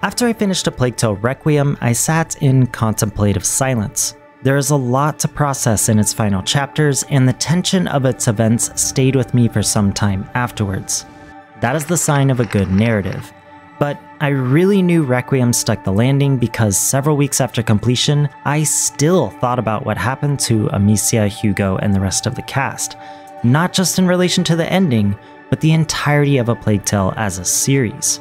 After I finished A Plague Tale Requiem, I sat in contemplative silence. There is a lot to process in its final chapters, and the tension of its events stayed with me for some time afterwards. That is the sign of a good narrative. But I really knew Requiem stuck the landing because several weeks after completion, I still thought about what happened to Amicia, Hugo, and the rest of the cast. Not just in relation to the ending, but the entirety of A Plague Tale as a series.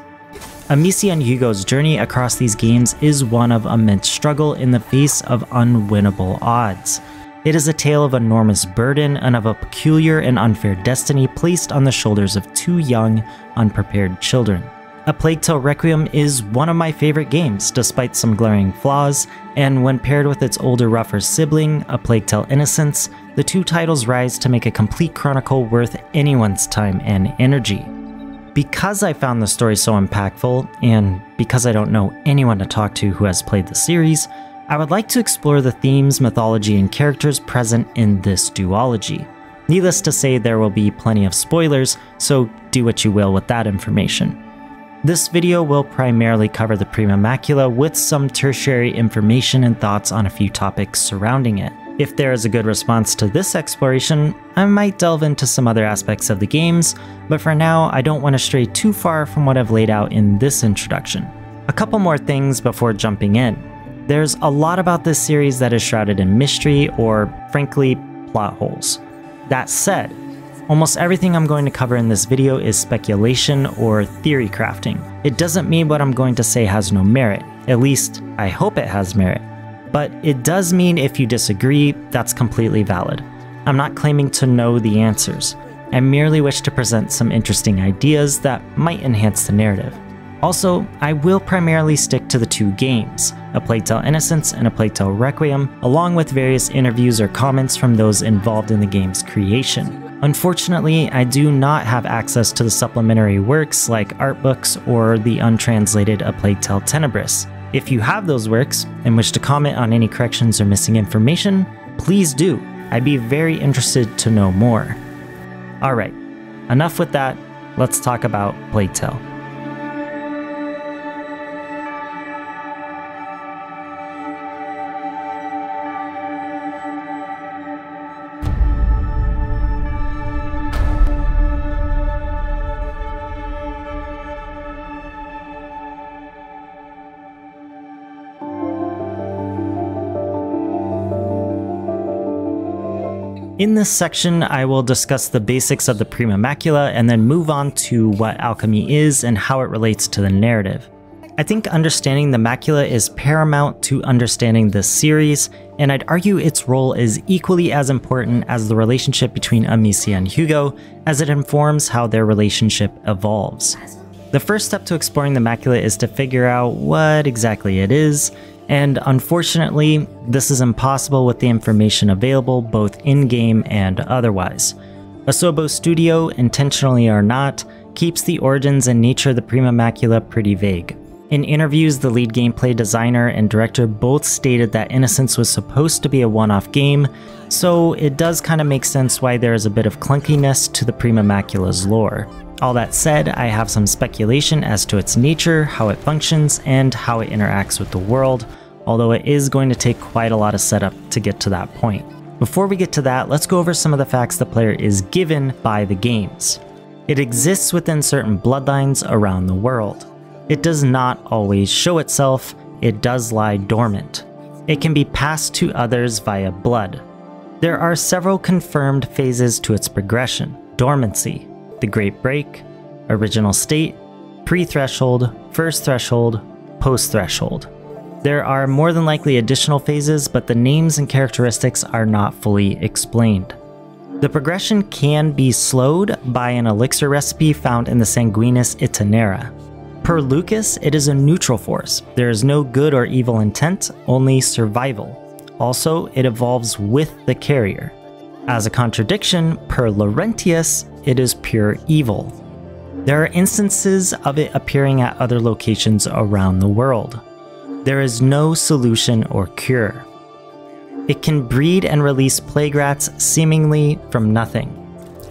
Amicia and Hugo's journey across these games is one of immense struggle in the face of unwinnable odds. It is a tale of enormous burden and of a peculiar and unfair destiny placed on the shoulders of two young, unprepared children. A Plague Tale Requiem is one of my favorite games, despite some glaring flaws, and when paired with its older, rougher sibling, A Plague Tale Innocence, the two titles rise to make a complete chronicle worth anyone's time and energy. Because I found the story so impactful, and because I don't know anyone to talk to who has played the series, I would like to explore the themes, mythology, and characters present in this duology. Needless to say, there will be plenty of spoilers, so do what you will with that information. This video will primarily cover the Prima Macula with some tertiary information and thoughts on a few topics surrounding it. If there is a good response to this exploration, I might delve into some other aspects of the games, but for now I don't want to stray too far from what I've laid out in this introduction. A couple more things before jumping in. There's a lot about this series that is shrouded in mystery or, frankly, plot holes. That said, almost everything I'm going to cover in this video is speculation or theory crafting. It doesn't mean what I'm going to say has no merit, at least I hope it has merit. But it does mean if you disagree, that's completely valid. I'm not claiming to know the answers. I merely wish to present some interesting ideas that might enhance the narrative. Also, I will primarily stick to the two games, A Plague Tale Innocence and A Plague Tale Requiem, along with various interviews or comments from those involved in the game's creation. Unfortunately, I do not have access to the supplementary works like art books or the untranslated A Plague Tale Tenebris. If you have those works and wish to comment on any corrections or missing information, please do. I'd be very interested to know more. Alright, enough with that, let's talk about Plague Tale. In this section, I will discuss the basics of the Prima Macula and then move on to what alchemy is and how it relates to the narrative. I think understanding the macula is paramount to understanding this series, and I'd argue its role is equally as important as the relationship between Amicia and Hugo, as it informs how their relationship evolves. The first step to exploring the macula is to figure out what exactly it is, and unfortunately, this is impossible with the information available both in-game and otherwise. Asobo Studio, intentionally or not, keeps the origins and nature of the Prima Macula pretty vague. In interviews, the lead gameplay designer and director both stated that Innocence was supposed to be a one-off game, so it does kind of make sense why there is a bit of clunkiness to the Prima Macula's lore. All that said, I have some speculation as to its nature, how it functions, and how it interacts with the world, although it is going to take quite a lot of setup to get to that point. Before we get to that, let's go over some of the facts the player is given by the games. It exists within certain bloodlines around the world. It does not always show itself, it does lie dormant. It can be passed to others via blood. There are several confirmed phases to its progression: dormancy, the Great Break, original state, pre-threshold, first threshold, post-threshold. There are more than likely additional phases, but the names and characteristics are not fully explained. The progression can be slowed by an elixir recipe found in the Sanguinis Itinera. Per Lucas, it is a neutral force. There is no good or evil intent, only survival. Also, it evolves with the carrier. As a contradiction, per Laurentius, it is pure evil. There are instances of it appearing at other locations around the world. There is no solution or cure. It can breed and release plague rats seemingly from nothing.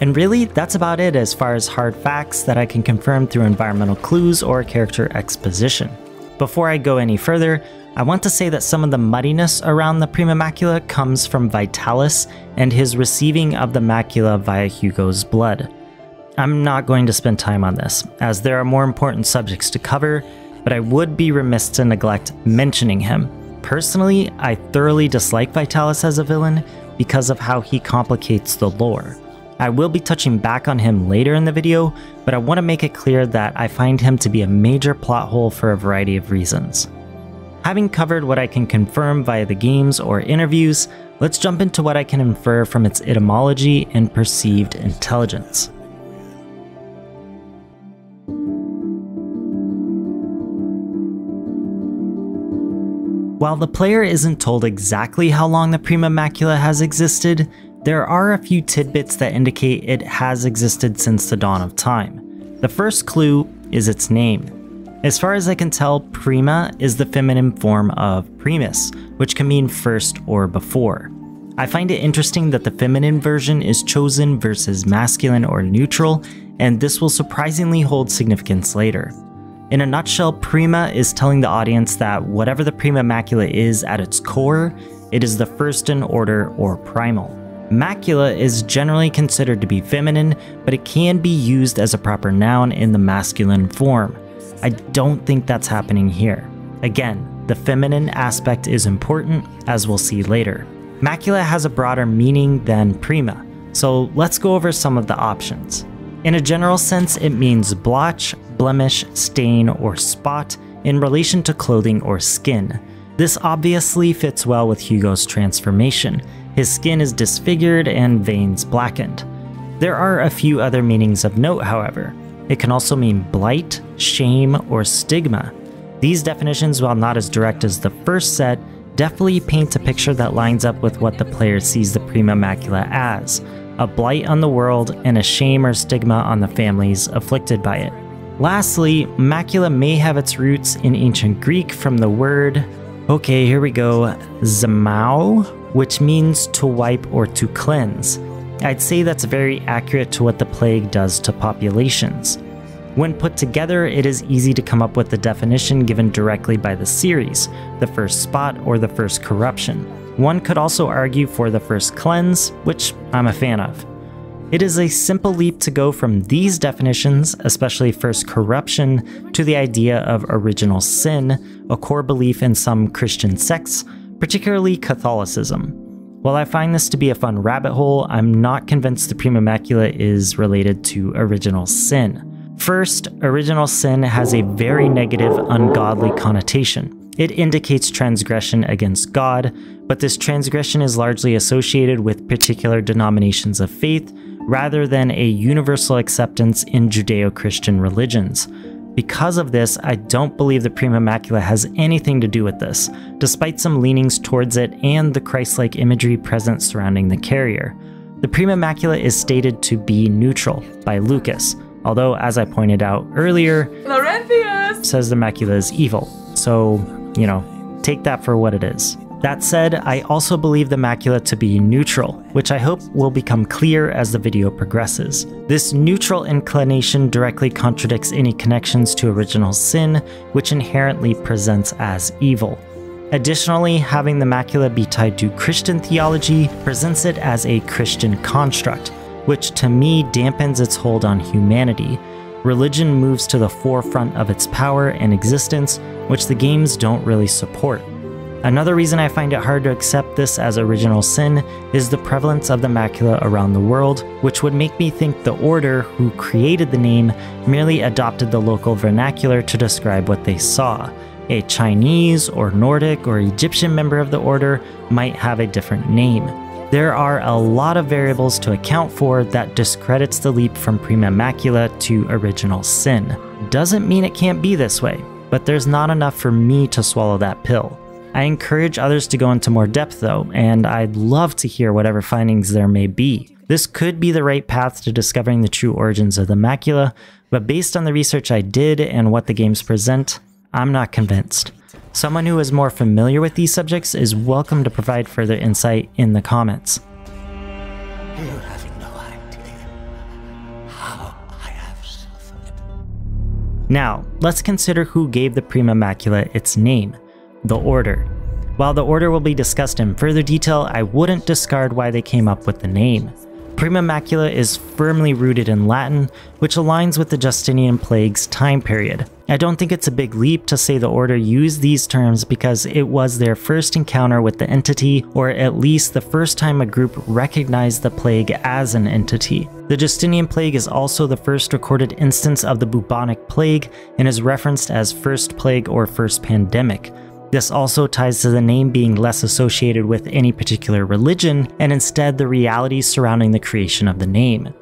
And really, that's about it as far as hard facts that I can confirm through environmental clues or character exposition. Before I go any further, I want to say that some of the muddiness around the Prima Macula comes from Vitalis and his receiving of the macula via Hugo's blood. I'm not going to spend time on this, as there are more important subjects to cover, but I would be remiss to neglect mentioning him. Personally, I thoroughly dislike Vitalis as a villain because of how he complicates the lore. I will be touching back on him later in the video, but I want to make it clear that I find him to be a major plot hole for a variety of reasons. Having covered what I can confirm via the games or interviews, let's jump into what I can infer from its etymology and perceived intelligence. While the player isn't told exactly how long the Prima Macula has existed, there are a few tidbits that indicate it has existed since the dawn of time. The first clue is its name. As far as I can tell, Prima is the feminine form of primus, which can mean first or before. I find it interesting that the feminine version is chosen versus masculine or neutral, and this will surprisingly hold significance later. In a nutshell, Prima is telling the audience that whatever the Prima Macula is at its core, it is the first in order or primal. Macula is generally considered to be feminine, but it can be used as a proper noun in the masculine form. I don't think that's happening here. Again, the feminine aspect is important, as we'll see later. Macula has a broader meaning than Prima, so let's go over some of the options. In a general sense, it means blotch, blemish, stain, or spot in relation to clothing or skin. This obviously fits well with Hugo's transformation. His skin is disfigured and veins blackened. There are a few other meanings of note, however. It can also mean blight, shame, or stigma. These definitions, while not as direct as the first set, definitely paint a picture that lines up with what the player sees the Prima Macula as: a blight on the world and a shame or stigma on the families afflicted by it. Lastly, macula may have its roots in ancient Greek from the word, okay, here we go, zamao, which means to wipe or to cleanse. I'd say that's very accurate to what the plague does to populations. When put together, it is easy to come up with the definition given directly by the series, the first spot or the first corruption. One could also argue for the first cleanse, which I'm a fan of. It is a simple leap to go from these definitions, especially first corruption, to the idea of original sin, a core belief in some Christian sects, particularly Catholicism. While I find this to be a fun rabbit hole, I'm not convinced the Prima Macula is related to original sin. First, original sin has a very negative, ungodly connotation. It indicates transgression against God, but this transgression is largely associated with particular denominations of faith, rather than a universal acceptance in Judeo-Christian religions. Because of this, I don't believe the Prima Macula has anything to do with this, despite some leanings towards it and the Christ-like imagery present surrounding the carrier. The Prima Macula is stated to be neutral by Lucas, although, as I pointed out earlier, Laurentius says the macula is evil, so, you know, take that for what it is. That said, I also believe the macula to be neutral, which I hope will become clear as the video progresses. This neutral inclination directly contradicts any connections to original sin, which inherently presents as evil. Additionally, having the macula be tied to Christian theology presents it as a Christian construct, which to me dampens its hold on humanity. Religion moves to the forefront of its power and existence, which the games don't really support. Another reason I find it hard to accept this as original sin is the prevalence of the macula around the world, which would make me think the Order, who created the name, merely adopted the local vernacular to describe what they saw. A Chinese or Nordic or Egyptian member of the Order might have a different name. There are a lot of variables to account for that discredits the leap from Prima Macula to original sin. Doesn't mean it can't be this way, but there's not enough for me to swallow that pill. I encourage others to go into more depth though, and I'd love to hear whatever findings there may be. This could be the right path to discovering the true origins of the macula, but based on the research I did and what the games present, I'm not convinced. Someone who is more familiar with these subjects is welcome to provide further insight in the comments. You have no idea how I have suffered. Now, let's consider who gave the Prima Macula its name, the Order. While the Order will be discussed in further detail, I wouldn't discard why they came up with the name. Prima Macula is firmly rooted in Latin, which aligns with the Justinian Plague's time period. I don't think it's a big leap to say the Order used these terms because it was their first encounter with the entity, or at least the first time a group recognized the plague as an entity. The Justinian Plague is also the first recorded instance of the bubonic plague and is referenced as First Plague or First Pandemic. This also ties to the name being less associated with any particular religion, and instead the realities surrounding the creation of the name.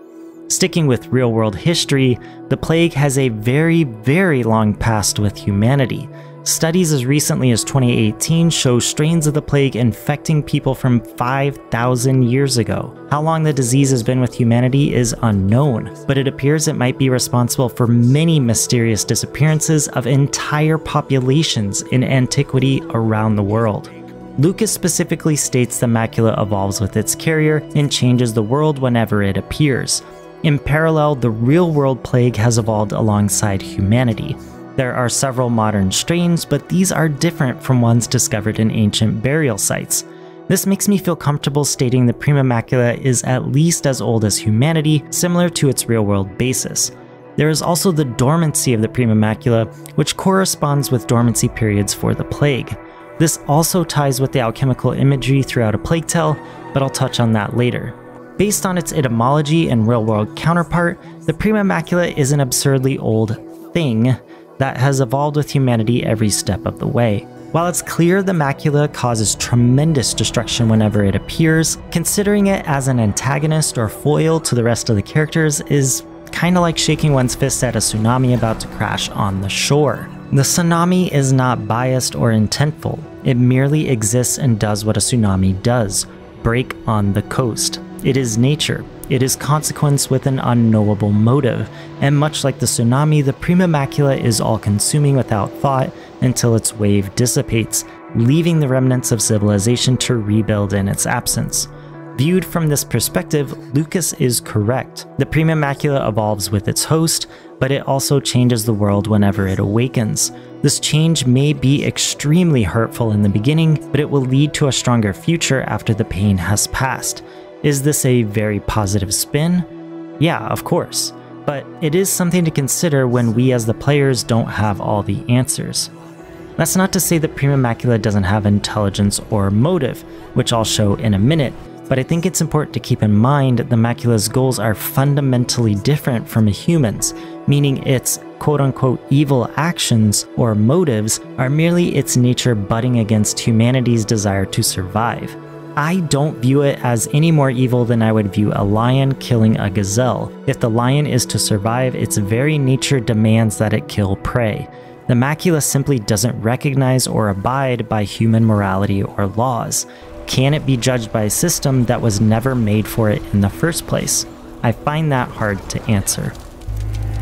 Sticking with real-world history, the plague has a very long past with humanity. Studies as recently as 2018 show strains of the plague infecting people from 5,000 years ago. How long the disease has been with humanity is unknown, but it appears it might be responsible for many mysterious disappearances of entire populations in antiquity around the world. Lucas specifically states the macula evolves with its carrier and changes the world whenever it appears. In parallel, the real-world plague has evolved alongside humanity. There are several modern strains, but these are different from ones discovered in ancient burial sites. This makes me feel comfortable stating the Prima Macula is at least as old as humanity, similar to its real-world basis. There is also the dormancy of the Prima Macula, which corresponds with dormancy periods for the plague. This also ties with the alchemical imagery throughout a plague tale, but I'll touch on that later. Based on its etymology and real-world counterpart, the Prima Macula is an absurdly old thing that has evolved with humanity every step of the way. While it's clear the macula causes tremendous destruction whenever it appears, considering it as an antagonist or foil to the rest of the characters is kinda like shaking one's fist at a tsunami about to crash on the shore. The tsunami is not biased or intentful, it merely exists and does what a tsunami does, break on the coast. It is nature. It is consequence with an unknowable motive, and much like the tsunami, the Prima Macula is all-consuming without thought until its wave dissipates, leaving the remnants of civilization to rebuild in its absence. Viewed from this perspective, Lucas is correct. The Prima Macula evolves with its host, but it also changes the world whenever it awakens. This change may be extremely hurtful in the beginning, but it will lead to a stronger future after the pain has passed. Is this a very positive spin? Yeah, of course, but it is something to consider when we as the players don't have all the answers. That's not to say that Prima Macula doesn't have intelligence or motive, which I'll show in a minute, but I think it's important to keep in mind the macula's goals are fundamentally different from a human's, meaning its quote-unquote evil actions or motives are merely its nature butting against humanity's desire to survive. I don't view it as any more evil than I would view a lion killing a gazelle. If the lion is to survive, its very nature demands that it kill prey. The macula simply doesn't recognize or abide by human morality or laws. Can it be judged by a system that was never made for it in the first place? I find that hard to answer.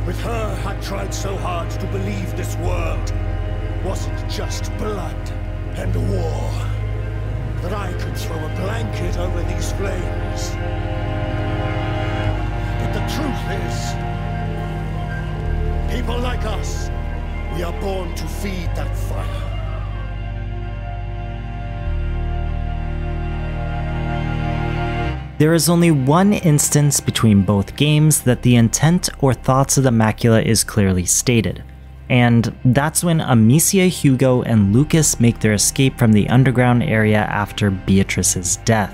With her, I tried so hard to believe this world wasn't just blood and war. That I could throw a blanket over these flames. But the truth is, people like us, we are born to feed that fire. There is only one instance between both games that the intent or thoughts of the macula is clearly stated. And that's when Amicia, Hugo, and Lucas make their escape from the underground area after Beatrice's death.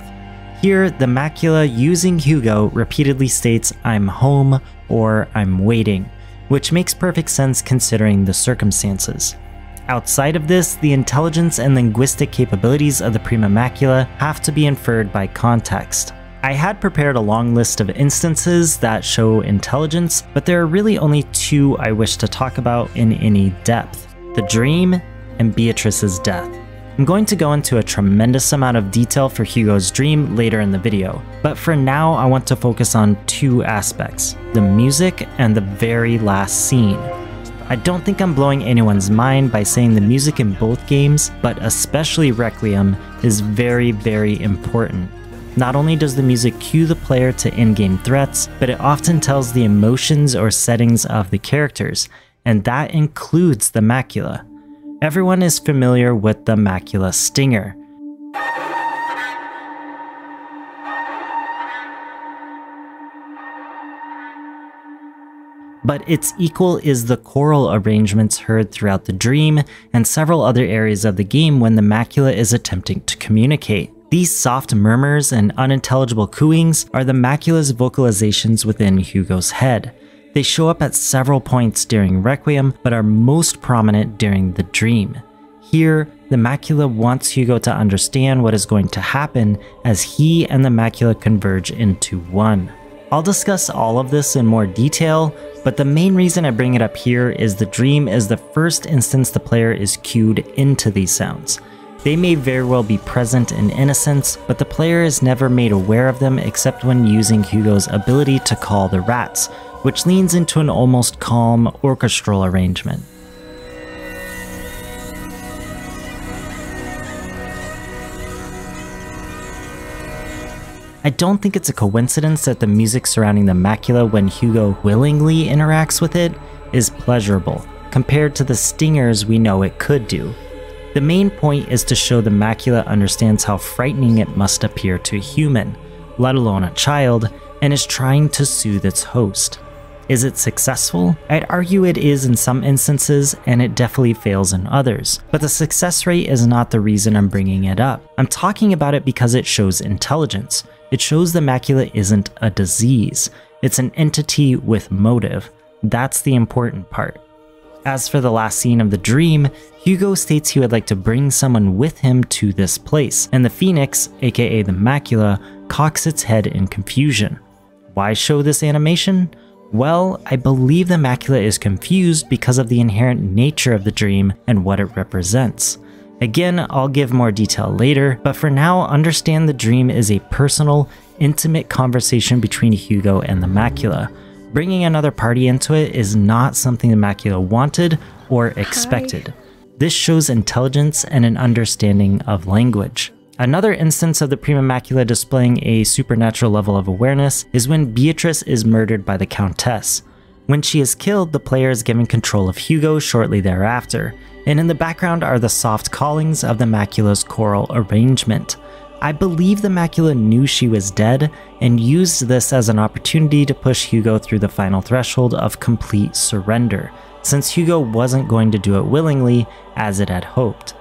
Here, the macula using Hugo repeatedly states, "I'm home" or "I'm waiting," which makes perfect sense considering the circumstances. Outside of this, the intelligence and linguistic capabilities of the Prima Macula have to be inferred by context. I had prepared a long list of instances that show intelligence, but there are really only two I wish to talk about in any depth: the dream and Beatrice's death. I'm going to go into a tremendous amount of detail for Hugo's dream later in the video, but for now I want to focus on two aspects: the music and the very last scene. I don't think I'm blowing anyone's mind by saying the music in both games, but especially Requiem, is very important. Not only does the music cue the player to in-game threats, but it often tells the emotions or settings of the characters, and that includes the macula. Everyone is familiar with the macula stinger. But its equal is the choral arrangements heard throughout the dream and several other areas of the game when the macula is attempting to communicate. These soft murmurs and unintelligible cooings are the macula's vocalizations within Hugo's head. They show up at several points during Requiem, but are most prominent during the dream. Here, the macula wants Hugo to understand what is going to happen as he and the macula converge into one. I'll discuss all of this in more detail, but the main reason I bring it up here is the dream is the first instance the player is cued into these sounds. They may very well be present in innocence, but the player is never made aware of them except when using Hugo's ability to call the rats, which leans into an almost calm orchestral arrangement. I don't think it's a coincidence that the music surrounding the macula when Hugo willingly interacts with it is pleasurable, compared to the stingers we know it could do. The main point is to show the macula understands how frightening it must appear to a human, let alone a child, and is trying to soothe its host. Is it successful? I'd argue it is in some instances, and it definitely fails in others, but the success rate is not the reason I'm bringing it up. I'm talking about it because it shows intelligence. It shows the macula isn't a disease. It's an entity with motive. That's the important part. As for the last scene of the dream, Hugo states he would like to bring someone with him to this place, and the phoenix, aka the macula, cocks its head in confusion. Why show this animation? Well, I believe the macula is confused because of the inherent nature of the dream and what it represents. Again, I'll give more detail later, but for now, understand the dream is a personal, intimate conversation between Hugo and the macula. Bringing another party into it is not something the macula wanted or expected. This shows intelligence and an understanding of language. Another instance of the Prima Macula displaying a supernatural level of awareness is when Beatrice is murdered by the Countess. When she is killed, the player is given control of Hugo shortly thereafter, and in the background are the soft callings of the macula's choral arrangement. I believe the macula knew she was dead and used this as an opportunity to push Hugo through the final threshold of complete surrender, since Hugo wasn't going to do it willingly as it had hoped.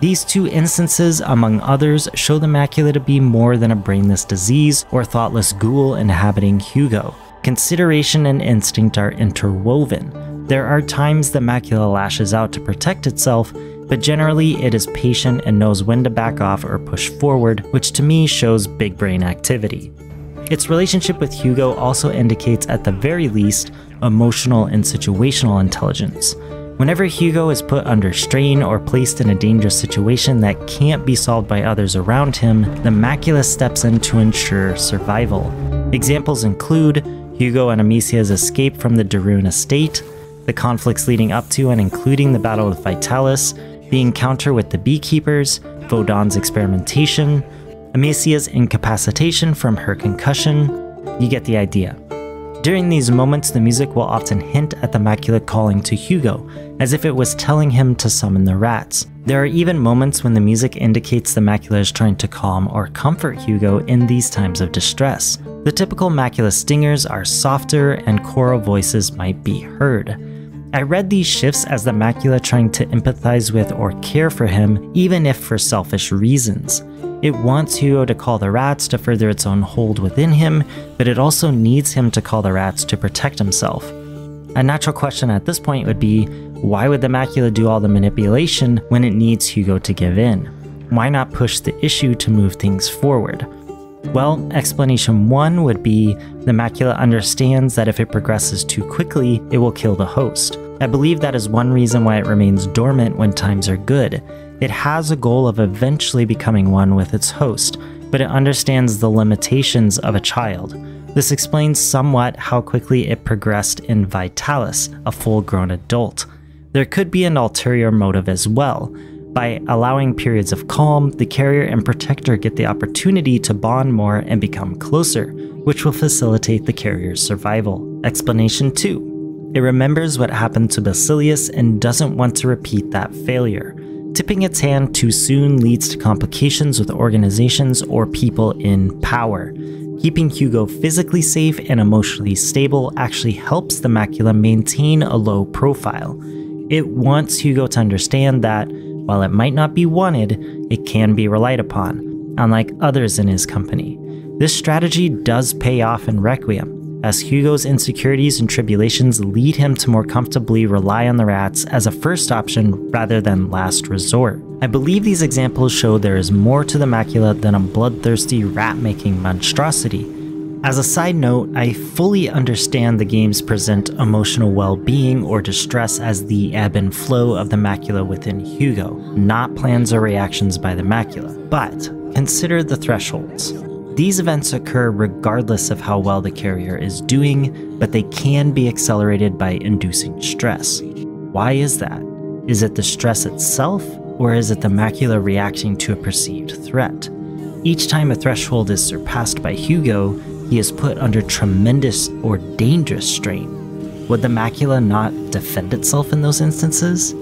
These two instances, among others, show the macula to be more than a brainless disease or thoughtless ghoul inhabiting Hugo. Consideration and instinct are interwoven. There are times the macula lashes out to protect itself, but generally it is patient and knows when to back off or push forward, which to me shows big brain activity. Its relationship with Hugo also indicates, at the very least, emotional and situational intelligence. Whenever Hugo is put under strain or placed in a dangerous situation that can't be solved by others around him, the macula steps in to ensure survival. Examples include Hugo and Amicia's escape from the Rune estate, the conflicts leading up to and including the battle with Vitalis, the encounter with the beekeepers, Vaudon's experimentation, Amicia's incapacitation from her concussion. You get the idea. During these moments, the music will often hint at the macula calling to Hugo, as if it was telling him to summon the rats. There are even moments when the music indicates the macula is trying to calm or comfort Hugo in these times of distress. The typical macula stingers are softer and choral voices might be heard. I read these shifts as the macula trying to empathize with or care for him, even if for selfish reasons. It wants Hugo to call the rats to further its own hold within him, but it also needs him to call the rats to protect himself. A natural question at this point would be, why would the macula do all the manipulation when it needs Hugo to give in? Why not push the issue to move things forward? Well, explanation one would be the macula understands that if it progresses too quickly, it will kill the host. I believe that is one reason why it remains dormant when times are good. It has a goal of eventually becoming one with its host, but it understands the limitations of a child. This explains somewhat how quickly it progressed in Vitalis, a full-grown adult. There could be an ulterior motive as well. By allowing periods of calm, the carrier and protector get the opportunity to bond more and become closer, which will facilitate the carrier's survival. Explanation 2. It remembers what happened to Basilius and doesn't want to repeat that failure. Tipping its hand too soon leads to complications with organizations or people in power. Keeping Hugo physically safe and emotionally stable actually helps the Macula maintain a low profile. It wants Hugo to understand that, while it might not be wanted, it can be relied upon, unlike others in his company. This strategy does pay off in Requiem, as Hugo's insecurities and tribulations lead him to more comfortably rely on the rats as a first option rather than last resort. I believe these examples show there is more to the Macula than a bloodthirsty rat-making monstrosity. As a side note, I fully understand the games present emotional well-being or distress as the ebb and flow of the Macula within Hugo, not plans or reactions by the Macula. But consider the thresholds. These events occur regardless of how well the carrier is doing, but they can be accelerated by inducing stress. Why is that? Is it the stress itself, or is it the Macula reacting to a perceived threat? Each time a threshold is surpassed by Hugo, he is put under tremendous or dangerous strain. Would the Macula not defend itself in those instances?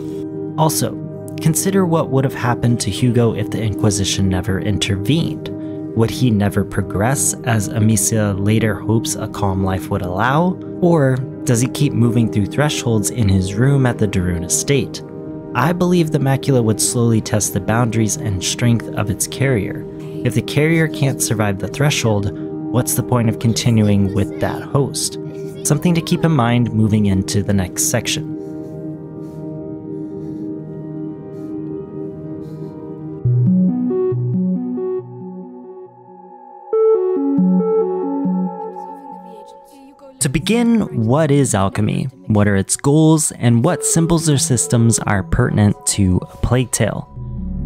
Also, consider what would have happened to Hugo if the Inquisition never intervened. Would he never progress, as Amicia later hopes a calm life would allow? Or does he keep moving through thresholds in his room at the de Rune estate? I believe the Macula would slowly test the boundaries and strength of its carrier. If the carrier can't survive the threshold, what's the point of continuing with that host? Something to keep in mind moving into the next section. To begin, what is alchemy? What are its goals, and what symbols or systems are pertinent to a Plague Tale?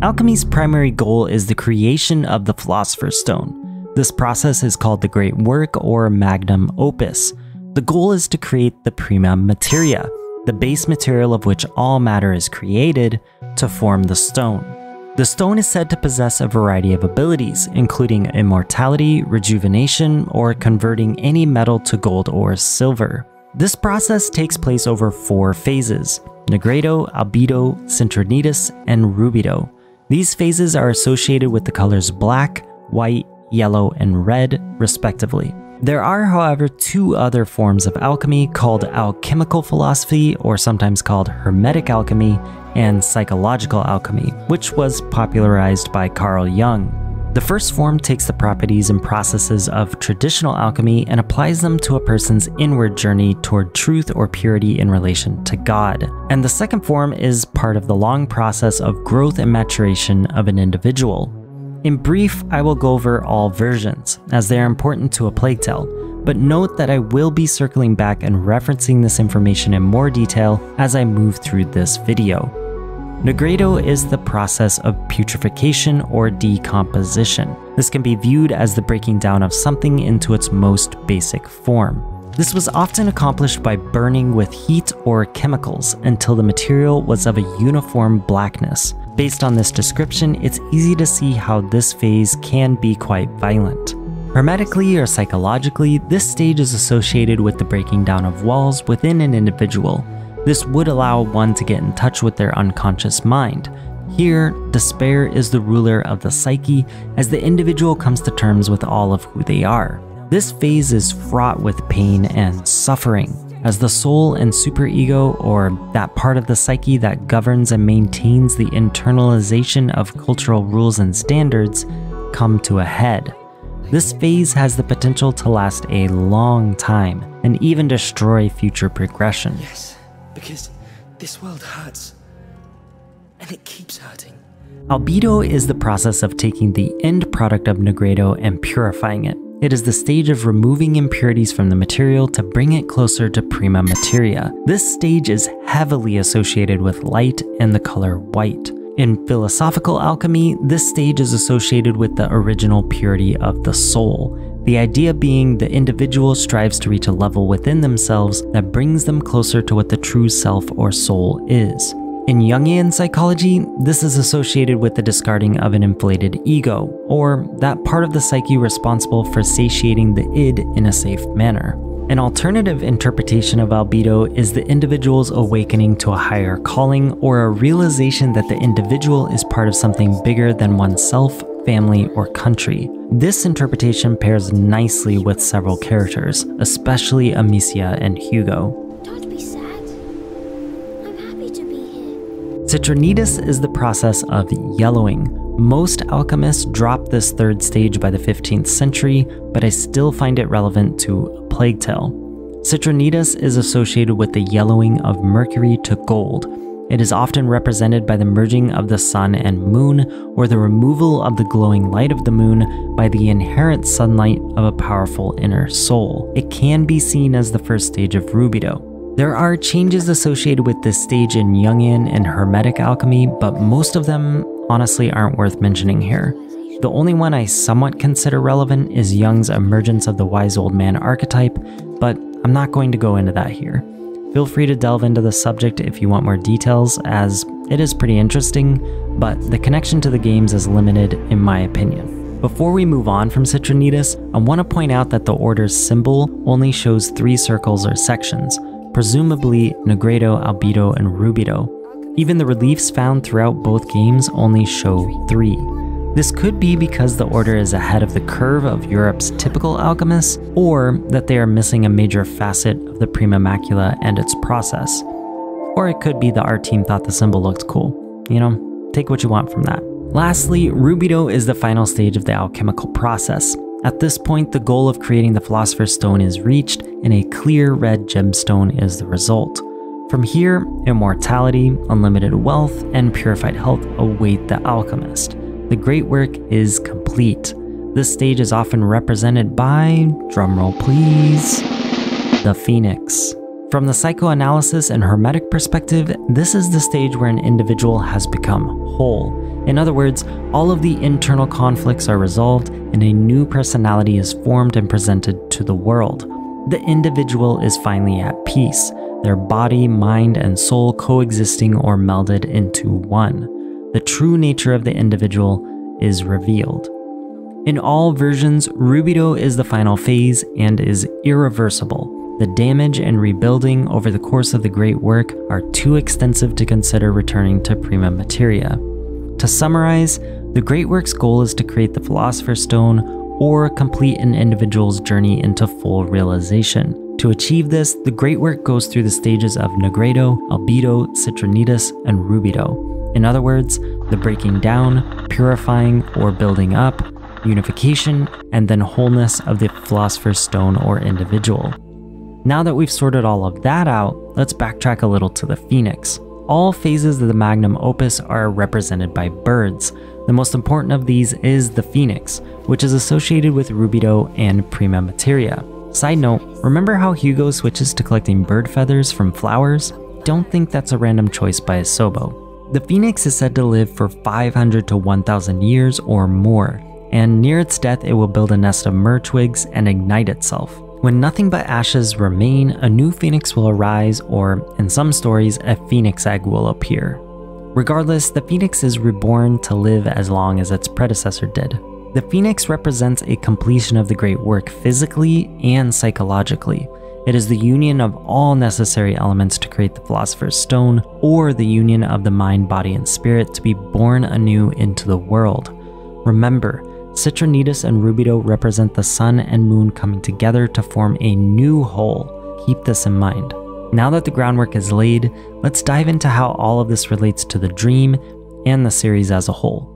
Alchemy's primary goal is the creation of the Philosopher's Stone. This process is called the Great Work or Magnum Opus. The goal is to create the Prima Materia, the base material of which all matter is created, to form the stone. The stone is said to possess a variety of abilities, including immortality, rejuvenation, or converting any metal to gold or silver. This process takes place over 4 phases: Nigredo, Albedo, Citrinitas, and Rubedo. These phases are associated with the colors black, white, yellow, and red, respectively. There are, however, 2 other forms of alchemy called alchemical philosophy, or sometimes called hermetic alchemy, and psychological alchemy, which was popularized by Carl Jung. The first form takes the properties and processes of traditional alchemy and applies them to a person's inward journey toward truth or purity in relation to God. And the second form is part of the long process of growth and maturation of an individual. In brief, I will go over all versions, as they are important to a Plague Tale, but note that I will be circling back and referencing this information in more detail as I move through this video. Nigredo is the process of putrefaction or decomposition. This can be viewed as the breaking down of something into its most basic form. This was often accomplished by burning with heat or chemicals until the material was of a uniform blackness. Based on this description, it's easy to see how this phase can be quite violent. Hermetically or psychologically, this stage is associated with the breaking down of walls within an individual. This would allow one to get in touch with their unconscious mind. Here, despair is the ruler of the psyche as the individual comes to terms with all of who they are. This phase is fraught with pain and suffering, as the soul and superego, or that part of the psyche that governs and maintains the internalization of cultural rules and standards, come to a head. This phase has the potential to last a long time and even destroy future progression. Yes, because this world hurts, and it keeps hurting. Albedo is the process of taking the end product of Nigredo and purifying it. It is the stage of removing impurities from the material to bring it closer to Prima Materia. This stage is heavily associated with light and the color white. In philosophical alchemy, this stage is associated with the original purity of the soul. The idea being the individual strives to reach a level within themselves that brings them closer to what the true self or soul is. In Jungian psychology, this is associated with the discarding of an inflated ego, or that part of the psyche responsible for satiating the id in a safe manner. An alternative interpretation of albedo is the individual's awakening to a higher calling or a realization that the individual is part of something bigger than oneself, family, or country. This interpretation pairs nicely with several characters, especially Amicia and Hugo. Don't be sad. I'm happy to be here. Citrinitas is the process of yellowing. Most alchemists dropped this third stage by the 15th century, but I still find it relevant to A Plague Tale. Citrinitas is associated with the yellowing of mercury to gold. It is often represented by the merging of the sun and moon, or the removal of the glowing light of the moon by the inherent sunlight of a powerful inner soul. It can be seen as the first stage of Rubedo. There are changes associated with this stage in Jungian and Hermetic alchemy, but most of them honestly aren't worth mentioning here. The only one I somewhat consider relevant is Jung's emergence of the wise old man archetype, but I'm not going to go into that here. Feel free to delve into the subject if you want more details, as it is pretty interesting, but the connection to the games is limited in my opinion. Before we move on from Citrinitas, I want to point out that the order's symbol only shows 3 circles or sections, presumably Nigredo, Albedo, and Rubedo. Even the reliefs found throughout both games only show 3. This could be because the order is ahead of the curve of Europe's typical alchemists, or that they are missing a major facet of the Prima Macula and its process. Or it could be the art team thought the symbol looked cool. You know, take what you want from that. Lastly, Rubedo is the final stage of the alchemical process. At this point, the goal of creating the Philosopher's Stone is reached, and a clear red gemstone is the result. From here, immortality, unlimited wealth, and purified health await the alchemist. The great work is complete. This stage is often represented by, drumroll please, the Phoenix. From the psychoanalysis and hermetic perspective, this is the stage where an individual has become whole. In other words, all of the internal conflicts are resolved and a new personality is formed and presented to the world. The individual is finally at peace, their body, mind, and soul coexisting or melded into one. The true nature of the individual is revealed. In all versions, Rubedo is the final phase and is irreversible. The damage and rebuilding over the course of the great work are too extensive to consider returning to prima materia. To summarize, the great work's goal is to create the Philosopher's Stone or complete an individual's journey into full realization. To achieve this, the great work goes through the stages of Nigredo, Albedo, Citrinitas, and Rubedo. In other words, the breaking down, purifying or building up, unification, and then wholeness of the Philosopher's Stone or individual. Now that we've sorted all of that out, let's backtrack a little to the Phoenix. All phases of the magnum opus are represented by birds. The most important of these is the Phoenix, which is associated with Rubedo and Prima Materia. Side note, remember how Hugo switches to collecting bird feathers from flowers? Don't think that's a random choice by Asobo. The Phoenix is said to live for 500 to 1,000 years or more, and near its death it will build a nest of myrrh twigs and ignite itself. When nothing but ashes remain, a new Phoenix will arise, or, in some stories, a Phoenix egg will appear. Regardless, the Phoenix is reborn to live as long as its predecessor did. The Phoenix represents a completion of the great work physically and psychologically. It is the union of all necessary elements to create the Philosopher's Stone, or the union of the mind, body, and spirit to be born anew into the world. Remember, Citrinitas and Rubedo represent the sun and moon coming together to form a new whole. Keep this in mind. Now that the groundwork is laid, let's dive into how all of this relates to the dream and the series as a whole.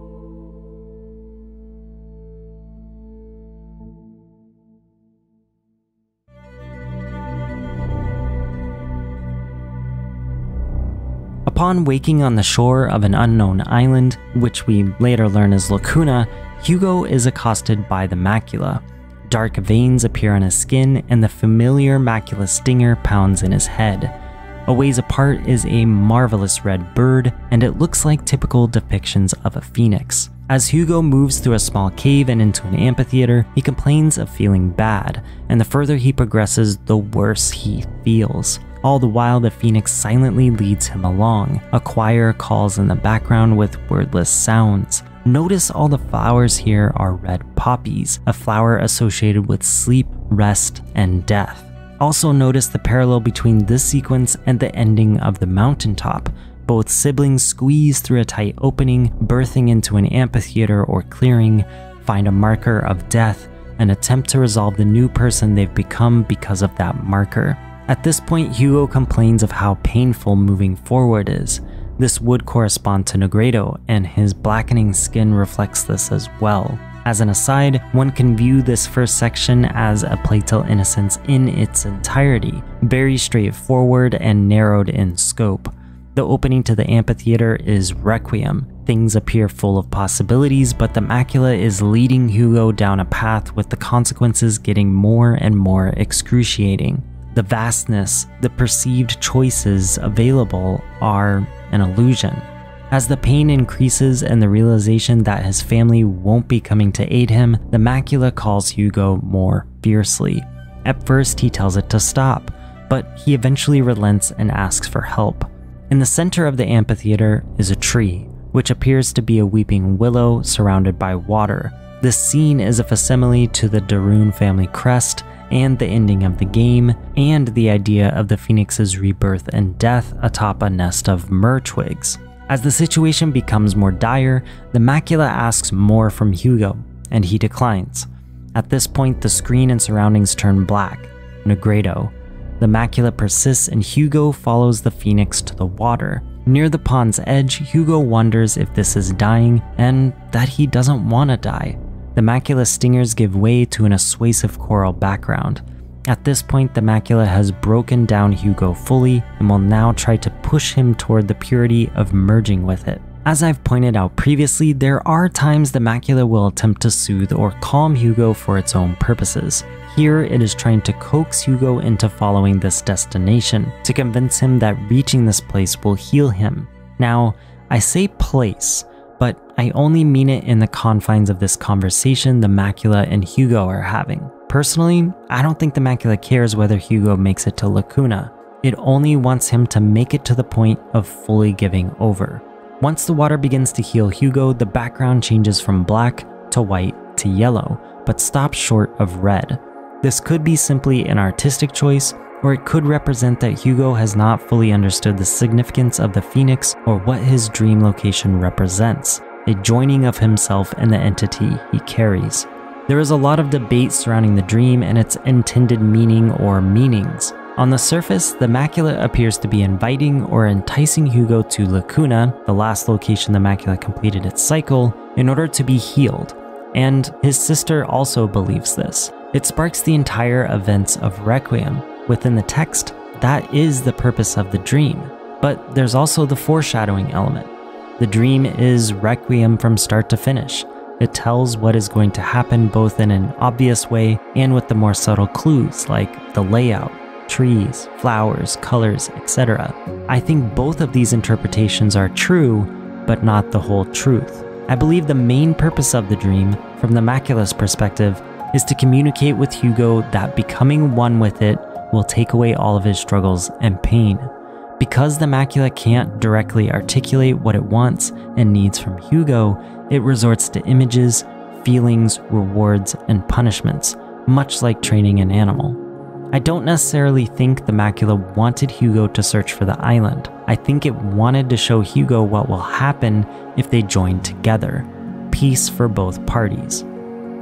Upon waking on the shore of an unknown island, which we later learn is Lacuna, Hugo is accosted by the Macula. Dark veins appear on his skin and the familiar macula stinger pounds in his head. A ways apart is a marvelous red bird, and it looks like typical depictions of a phoenix. As Hugo moves through a small cave and into an amphitheater, he complains of feeling bad, and the further he progresses, the worse he feels. All the while, the phoenix silently leads him along. A choir calls in the background with wordless sounds. Notice all the flowers here are red poppies, a flower associated with sleep, rest, and death. Also notice the parallel between this sequence and the ending of the mountaintop. Both siblings squeeze through a tight opening, birthing into an amphitheater or clearing, find a marker of death, and attempt to resolve the new person they've become because of that marker. At this point, Hugo complains of how painful moving forward is. This would correspond to Nigredo, and his blackening skin reflects this as well. As an aside, one can view this first section as a play till innocence in its entirety, very straightforward and narrowed in scope. The opening to the amphitheater is Requiem. Things appear full of possibilities, but the Macula is leading Hugo down a path with the consequences getting more and more excruciating. The vastness, the perceived choices available are an illusion. As the pain increases and the realization that his family won't be coming to aid him, the Macula calls Hugo more fiercely. At first, he tells it to stop, but he eventually relents and asks for help. In the center of the amphitheater is a tree, which appears to be a weeping willow surrounded by water. This scene is a facsimile to the Rune family crest and the ending of the game, and the idea of the phoenix's rebirth and death atop a nest of myrrh twigs. As the situation becomes more dire, the Macula asks more from Hugo, and he declines. At this point, the screen and surroundings turn black. Nigredo. The Macula persists and Hugo follows the phoenix to the water. Near the pond's edge, Hugo wonders if this is dying and that he doesn't want to die. The Macula stingers give way to an assuasive coral background. At this point, the Macula has broken down Hugo fully and will now try to push him toward the purity of merging with it. As I've pointed out previously, there are times the Macula will attempt to soothe or calm Hugo for its own purposes. Here, it is trying to coax Hugo into following this destination, to convince him that reaching this place will heal him. Now, I say place, but I only mean it in the confines of this conversation the Macula and Hugo are having. Personally, I don't think the Macula cares whether Hugo makes it to Lacuna. It only wants him to make it to the point of fully giving over. Once the water begins to heal Hugo, the background changes from black to white to yellow, but stops short of red. This could be simply an artistic choice, or it could represent that Hugo has not fully understood the significance of the phoenix or what his dream location represents, a joining of himself and the entity he carries. There is a lot of debate surrounding the dream and its intended meaning or meanings. On the surface, the Macula appears to be inviting or enticing Hugo to Lacuna, the last location the Macula completed its cycle, in order to be healed, and his sister also believes this. It sparks the entire events of Requiem. Within the text, that is the purpose of the dream, but there's also the foreshadowing element. The dream is Requiem from start to finish. It tells what is going to happen both in an obvious way and with the more subtle clues like the layout, trees, flowers, colors, etc. I think both of these interpretations are true, but not the whole truth. I believe the main purpose of the dream, from the Macula's perspective, is to communicate with Hugo that becoming one with it will take away all of his struggles and pain. Because the Macula can't directly articulate what it wants and needs from Hugo, it resorts to images, feelings, rewards, and punishments, much like training an animal. I don't necessarily think the Macula wanted Hugo to search for the island. I think it wanted to show Hugo what will happen if they join together. Peace for both parties.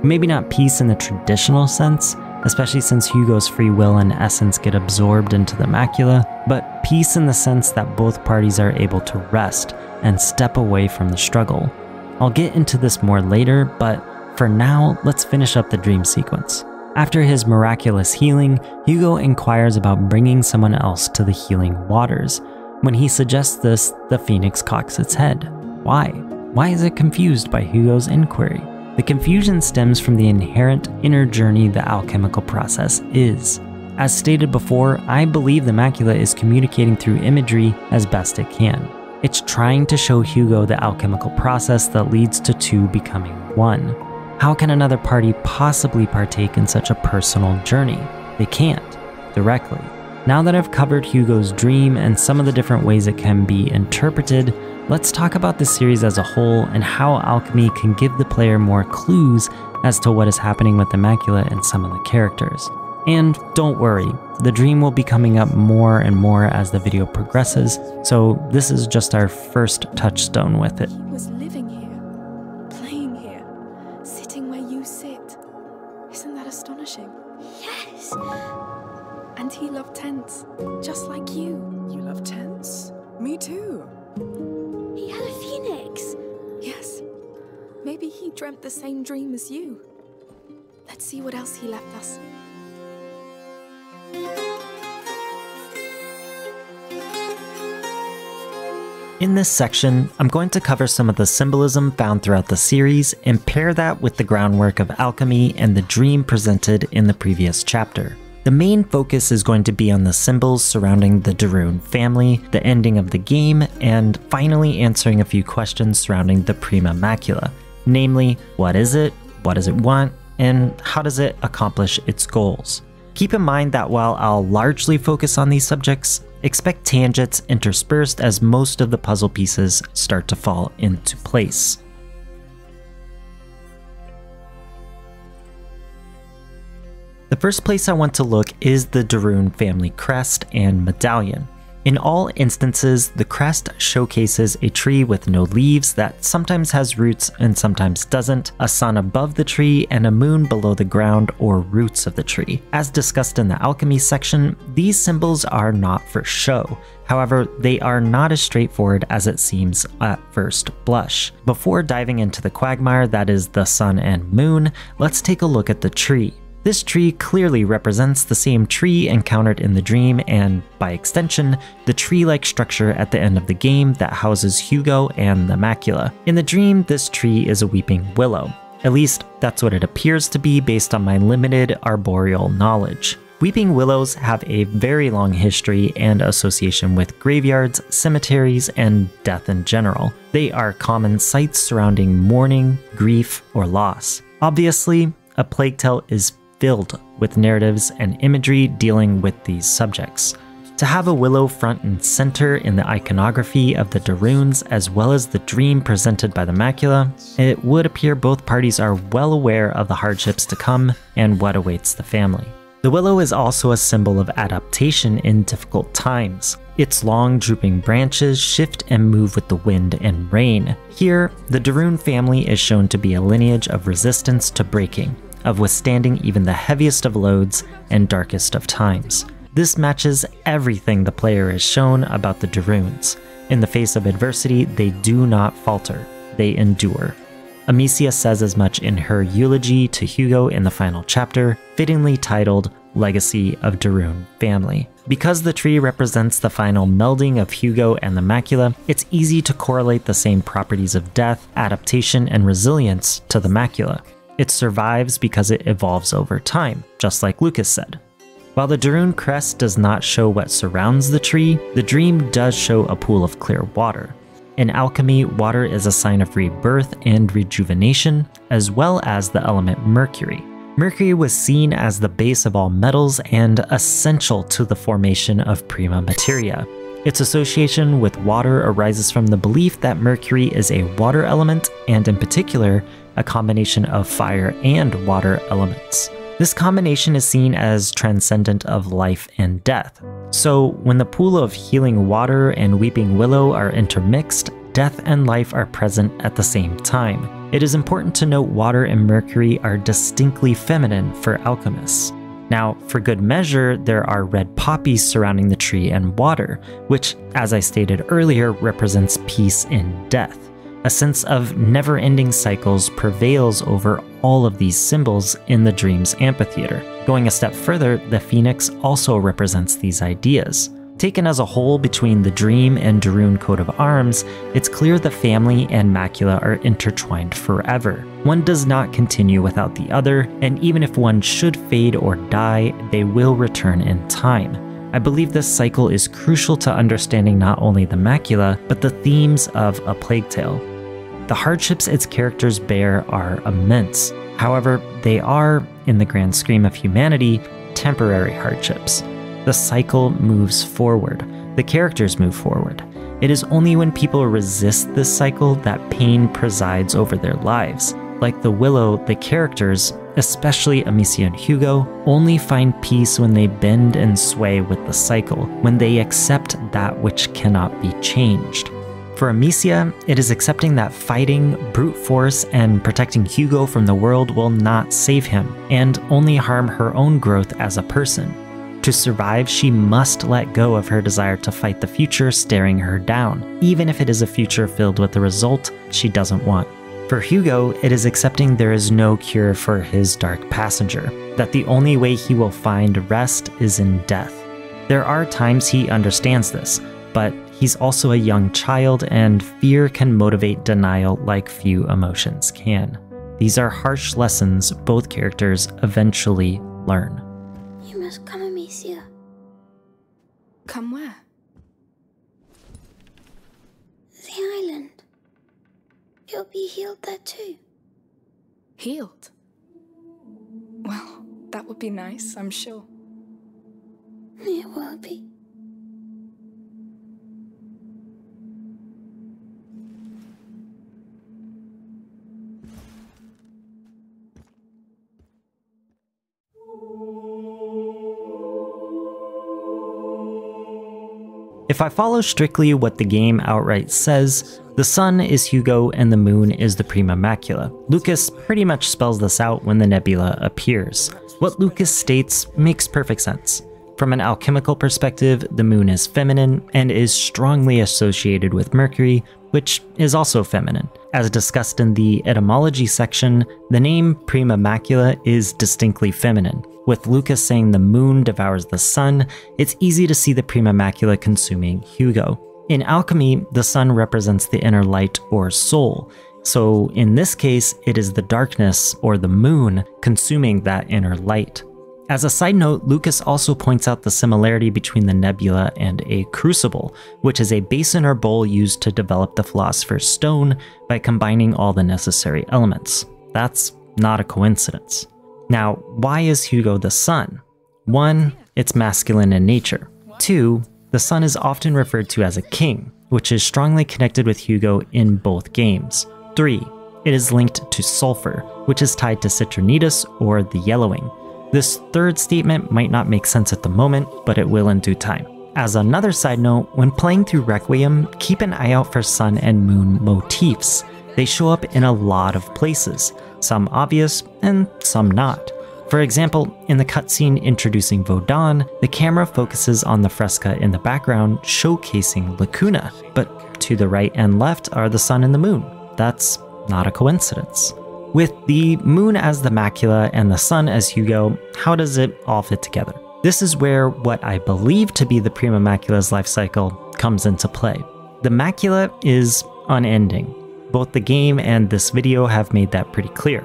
Maybe not peace in the traditional sense, especially since Hugo's free will and essence get absorbed into the Macula, but peace in the sense that both parties are able to rest and step away from the struggle. I'll get into this more later, but for now, let's finish up the dream sequence. After his miraculous healing, Hugo inquires about bringing someone else to the healing waters. When he suggests this, the phoenix cocks its head. Why? Why is it confused by Hugo's inquiry? The confusion stems from the inherent inner journey the alchemical process is. As stated before, I believe the Macula is communicating through imagery as best it can. It's trying to show Hugo the alchemical process that leads to two becoming one. How can another party possibly partake in such a personal journey? They can't, directly. Now that I've covered Hugo's dream and some of the different ways it can be interpreted, let's talk about the series as a whole and how alchemy can give the player more clues as to what is happening with the Macula and some of the characters. And don't worry, the dream will be coming up more and more as the video progresses, so this is just our first touchstone with it. He was living here, playing here, sitting where you sit. Isn't that astonishing? Yes. And he loved tents, just like you. You love tents? Me too. He had a phoenix. Yes. Maybe he dreamt the same dream as you. Let's see what else he left us. In this section, I'm going to cover some of the symbolism found throughout the series and pair that with the groundwork of alchemy and the dream presented in the previous chapter. The main focus is going to be on the symbols surrounding the Rune family, the ending of the game, and finally answering a few questions surrounding the Prima Macula. Namely, what is it, what does it want, and how does it accomplish its goals? Keep in mind that while I'll largely focus on these subjects, expect tangents interspersed as most of the puzzle pieces start to fall into place. The first place I want to look is the Rune family crest and medallion. In all instances, the crest showcases a tree with no leaves that sometimes has roots and sometimes doesn't, a sun above the tree, and a moon below the ground or roots of the tree. As discussed in the alchemy section, these symbols are not for show. However, they are not as straightforward as it seems at first blush. Before diving into the quagmire that is the sun and moon, let's take a look at the tree. This tree clearly represents the same tree encountered in the dream and, by extension, the tree-like structure at the end of the game that houses Hugo and the Macula. In the dream, this tree is a weeping willow. At least, that's what it appears to be based on my limited arboreal knowledge. Weeping willows have a very long history and association with graveyards, cemeteries, and death in general. They are common sights surrounding mourning, grief, or loss. Obviously, A Plague Tale is filled with narratives and imagery dealing with these subjects. To have a willow front and center in the iconography of the Runes as well as the dream presented by the Macula, it would appear both parties are well aware of the hardships to come and what awaits the family. The willow is also a symbol of adaptation in difficult times. Its long drooping branches shift and move with the wind and rain. Here, the Rune family is shown to be a lineage of resistance to breaking, of withstanding even the heaviest of loads and darkest of times. This matches everything the player is shown about the Runes. In the face of adversity, they do not falter, they endure. Amicia says as much in her eulogy to Hugo in the final chapter, fittingly titled Legacy of Rune Family. Because the tree represents the final melding of Hugo and the Macula, it's easy to correlate the same properties of death, adaptation, and resilience to the Macula. It survives because it evolves over time, just like Lucas said. While the Rune crest does not show what surrounds the tree, the dream does show a pool of clear water. In alchemy, water is a sign of rebirth and rejuvenation, as well as the element mercury. Mercury was seen as the base of all metals and essential to the formation of prima materia. Its association with water arises from the belief that mercury is a water element, and in particular, a combination of fire and water elements. This combination is seen as transcendent of life and death. So when the pool of healing water and weeping willow are intermixed, death and life are present at the same time. It is important to note water and mercury are distinctly feminine for alchemists. Now, for good measure, there are red poppies surrounding the tree and water, which, as I stated earlier, represents peace in death. A sense of never-ending cycles prevails over all of these symbols in the dream's amphitheater. Going a step further, the phoenix also represents these ideas. Taken as a whole between the dream and Rune coat of arms, it's clear the family and Macula are intertwined forever. One does not continue without the other, and even if one should fade or die, they will return in time. I believe this cycle is crucial to understanding not only the Macula, but the themes of A Plague Tale. The hardships its characters bear are immense. However, they are, in the grand scheme of humanity, temporary hardships. The cycle moves forward. The characters move forward. It is only when people resist this cycle that pain presides over their lives. Like the willow, the characters, especially Amicia and Hugo, only find peace when they bend and sway with the cycle, when they accept that which cannot be changed. For Amicia, it is accepting that fighting, brute force, and protecting Hugo from the world will not save him, and only harm her own growth as a person. To survive, she must let go of her desire to fight the future staring her down, even if it is a future filled with a result she doesn't want. For Hugo, it is accepting there is no cure for his dark passenger, that the only way he will find rest is in death. There are times he understands this, but he's also a young child, and fear can motivate denial like few emotions can. These are harsh lessons both characters eventually learn. You must come, Amicia. Come where? The island. You'll be healed there too. Healed? Well, that would be nice, I'm sure. It will be. If I follow strictly what the game outright says, the sun is Hugo and the moon is the Prima Macula. Lucas pretty much spells this out when the nebula appears. What Lucas states makes perfect sense. From an alchemical perspective, the moon is feminine and is strongly associated with Mercury, which is also feminine. As discussed in the etymology section, the name Prima Macula is distinctly feminine. With Lucas saying the moon devours the sun, it's easy to see the Prima Macula consuming Hugo. In alchemy, the sun represents the inner light or soul, so in this case, it is the darkness or the moon consuming that inner light. As a side note, Lucas also points out the similarity between the nebula and a crucible, which is a basin or bowl used to develop the Philosopher's Stone by combining all the necessary elements. That's not a coincidence. Now, why is Hugo the sun? 1, it's masculine in nature. 2, the sun is often referred to as a king, which is strongly connected with Hugo in both games. 3, it is linked to sulfur, which is tied to Citrinitas or the yellowing. This third statement might not make sense at the moment, but it will in due time. As another side note, when playing through Requiem, keep an eye out for sun and moon motifs. They show up in a lot of places, some obvious and some not. For example, in the cutscene introducing Vodan, the camera focuses on the fresca in the background showcasing Lacuna, but to the right and left are the sun and the moon. That's not a coincidence. With the moon as the macula and the sun as Hugo, how does it all fit together? This is where what I believe to be the Prima Macula's life cycle comes into play. The macula is unending. Both the game and this video have made that pretty clear.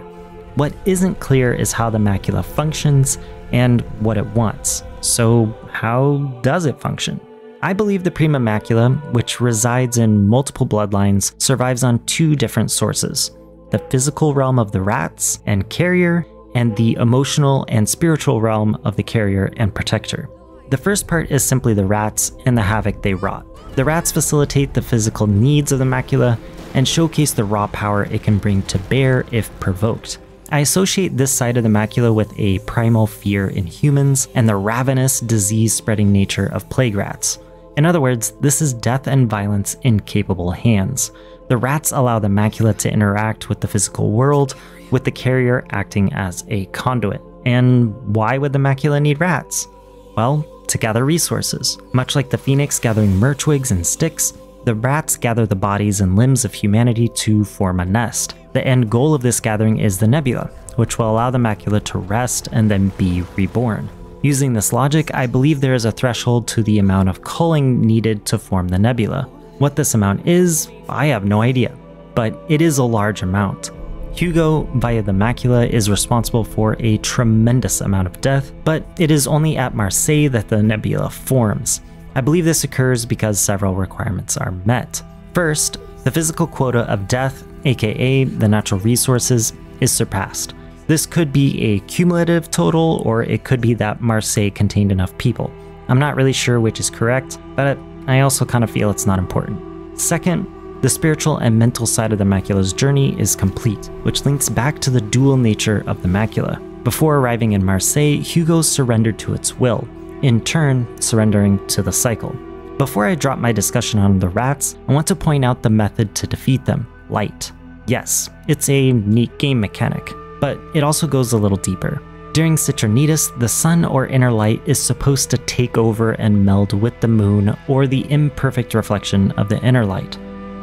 What isn't clear is how the macula functions and what it wants. So how does it function? I believe the Prima Macula, which resides in multiple bloodlines, survives on 2 different sources: the physical realm of the rats and carrier, and the emotional and spiritual realm of the carrier and protector. The first part is simply the rats and the havoc they wrought. The rats facilitate the physical needs of the macula and showcase the raw power it can bring to bear if provoked. I associate this side of the macula with a primal fear in humans and the ravenous, disease-spreading nature of plague rats. In other words, this is death and violence in capable hands. The rats allow the macula to interact with the physical world, with the carrier acting as a conduit. And why would the macula need rats? Well, to gather resources. Much like the phoenix gathering myrrh twigs and sticks, the rats gather the bodies and limbs of humanity to form a nest. The end goal of this gathering is the nebula, which will allow the macula to rest and then be reborn. Using this logic, I believe there is a threshold to the amount of culling needed to form the nebula. What this amount is, I have no idea, but it is a large amount. Hugo, via the macula, is responsible for a tremendous amount of death, but it is only at Marseille that the nebula forms. I believe this occurs because several requirements are met. First, the physical quota of death, aka the natural resources, is surpassed. This could be a cumulative total, or it could be that Marseille contained enough people. I'm not really sure which is correct, but I also kind of feel it's not important. Second, The spiritual and mental side of the Macula's journey is complete, which links back to the dual nature of the Macula. Before arriving in Marseille, Hugo surrendered to its will, in turn surrendering to the cycle. Before I drop my discussion on the rats, I want to point out the method to defeat them: light. Yes, it's a neat game mechanic, but it also goes a little deeper. During Citrinitas, the sun or inner light is supposed to take over and meld with the moon or the imperfect reflection of the inner light.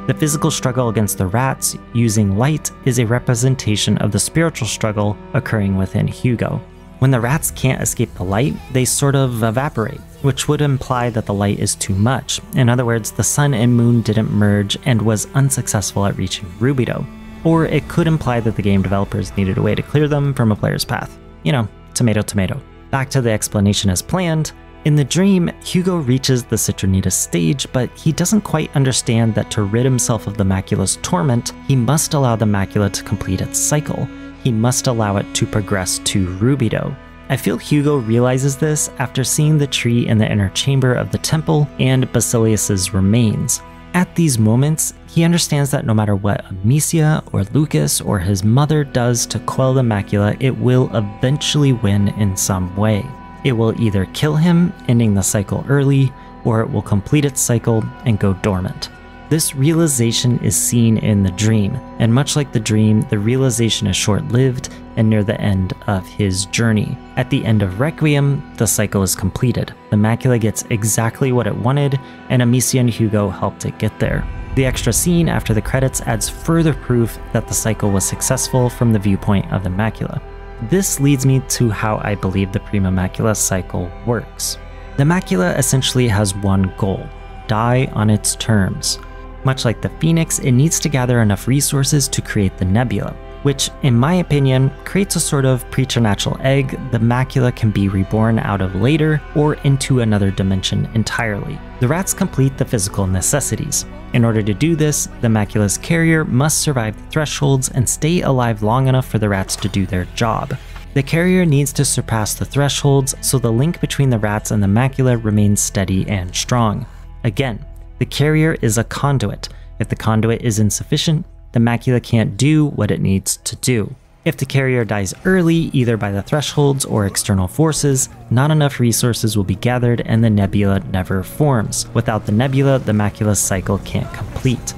The physical struggle against the rats using light is a representation of the spiritual struggle occurring within Hugo. When the rats can't escape the light, they sort of evaporate, which would imply that the light is too much. In other words, the sun and moon didn't merge and was unsuccessful at reaching Rubedo. Or it could imply that the game developers needed a way to clear them from a player's path. You know, tomato tomato. Back to the explanation as planned. In the dream, Hugo reaches the Citrinitas stage, but he doesn't quite understand that to rid himself of the Macula's torment, he must allow the Macula to complete its cycle. He must allow it to progress to Rubedo. I feel Hugo realizes this after seeing the tree in the inner chamber of the temple and Basilius's remains. At these moments, he understands that no matter what Amicia or Lucas or his mother does to quell the Macula, it will eventually win in some way. It will either kill him, ending the cycle early, or it will complete its cycle and go dormant. This realization is seen in the dream, and much like the dream, the realization is short-lived and near the end of his journey. At the end of Requiem, the cycle is completed. The Macula gets exactly what it wanted, and Amicia and Hugo helped it get there. The extra scene after the credits adds further proof that the cycle was successful from the viewpoint of the Macula. This leads me to how I believe the Prima Macula cycle works. The Macula essentially has one goal: die on its terms. Much like the Phoenix, it needs to gather enough resources to create the Nebula, which, in my opinion, creates a sort of preternatural egg the Macula can be reborn out of later or into another dimension entirely. The rats complete the physical necessities. In order to do this, the Macula's carrier must survive the thresholds and stay alive long enough for the rats to do their job. The carrier needs to surpass the thresholds so the link between the rats and the Macula remains steady and strong. Again, the carrier is a conduit. If the conduit is insufficient, the Macula can't do what it needs to do. If the carrier dies early, either by the thresholds or external forces, not enough resources will be gathered and the Nebula never forms. Without the Nebula, the Macula's cycle can't complete.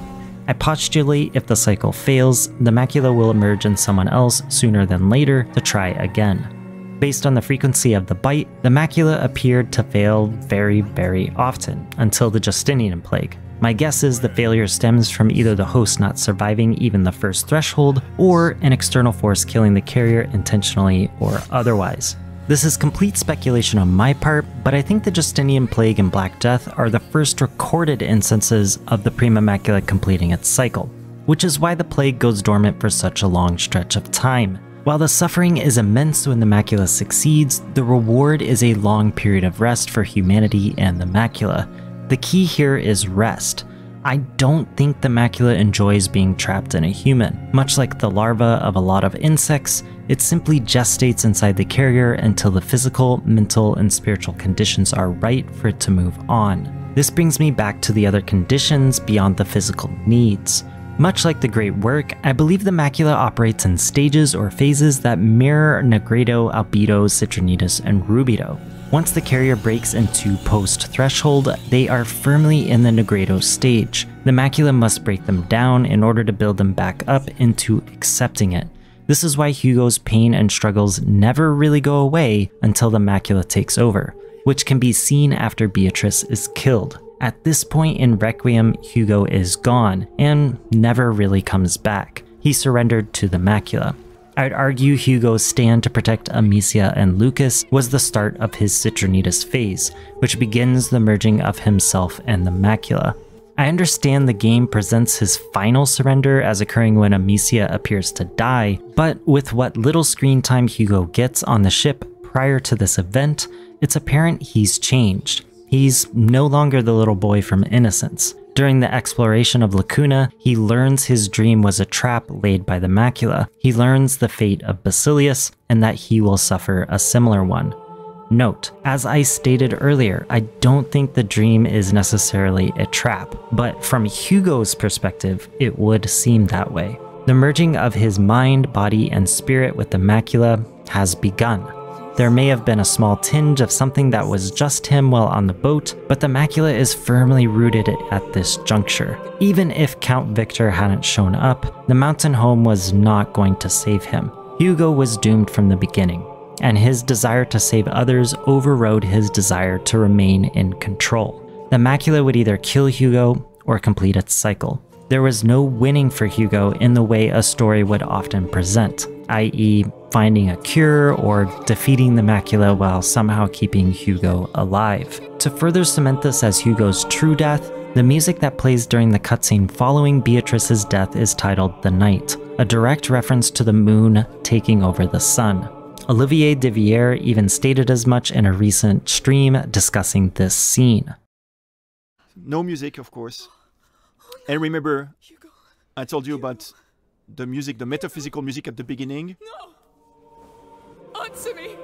I postulate if the cycle fails, the Macula will emerge in someone else sooner than later to try again. Based on the frequency of the bite, the Macula appeared to fail very often, until the Justinian plague. My guess is the failure stems from either the host not surviving even the first threshold, or an external force killing the carrier intentionally or otherwise. This is complete speculation on my part, but I think the Justinian plague and Black Death are the first recorded instances of the Prima Macula completing its cycle, which is why the plague goes dormant for such a long stretch of time. While the suffering is immense when the Macula succeeds, the reward is a long period of rest for humanity and the Macula. The key here is rest. I don't think the Macula enjoys being trapped in a human. Much like the larva of a lot of insects, it simply gestates inside the carrier until the physical, mental, and spiritual conditions are right for it to move on. This brings me back to the other conditions beyond the physical needs. Much like the Great Work, I believe the Macula operates in stages or phases that mirror Nigredo, Albedo, Citrinitas, and Rubedo. Once the carrier breaks into post-threshold, they are firmly in the Nigredo stage. The Macula must break them down in order to build them back up into accepting it. This is why Hugo's pain and struggles never really go away until the Macula takes over, which can be seen after Beatrice is killed. At this point in Requiem, Hugo is gone, and never really comes back. He surrendered to the Macula. I'd argue Hugo's stand to protect Amicia and Lucas was the start of his Citrinitas phase, which begins the merging of himself and the Macula. I understand the game presents his final surrender as occurring when Amicia appears to die, but with what little screen time Hugo gets on the ship prior to this event, it's apparent he's changed. He's no longer the little boy from Innocence. During the exploration of Lacuna, he learns his dream was a trap laid by the Macula. He learns the fate of Basilius and that he will suffer a similar one. Note, as I stated earlier, I don't think the dream is necessarily a trap, but from Hugo's perspective, it would seem that way. The merging of his mind, body, and spirit with the macula has begun. There may have been a small tinge of something that was just him while on the boat, but the macula is firmly rooted at this juncture. Even if Count Victor hadn't shown up, the mountain home was not going to save him. Hugo was doomed from the beginning, and his desire to save others overrode his desire to remain in control. The macula would either kill Hugo or complete its cycle. There was no winning for Hugo in the way a story would often present, i.e. finding a cure or defeating the macula while somehow keeping Hugo alive. To further cement this as Hugo's true death, the music that plays during the cutscene following Beatrice's death is titled The Night, a direct reference to the moon taking over the sun. Olivier de Vier even stated as much in a recent stream discussing this scene. No music, of course. And remember, I told you about the music, the metaphysical music at the beginning. No! Answer me!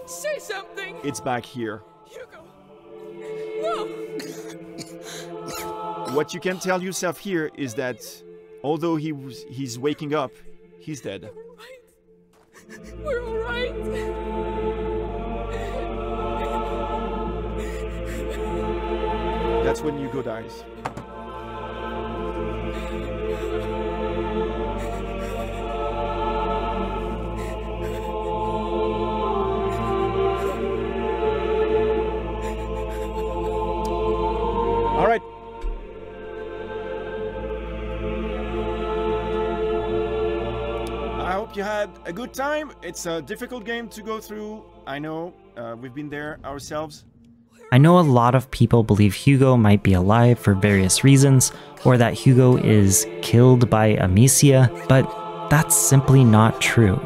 Say something! It's back here. Hugo! No! What you can tell yourself here is that although he's waking up, he's dead. We're all right. That's when Hugo dies. All right. I hope you had a good time. It's a difficult game to go through. I know, we've been there ourselves. I know a lot of people believe Hugo might be alive for various reasons, or that Hugo is killed by Amicia, but that's simply not true.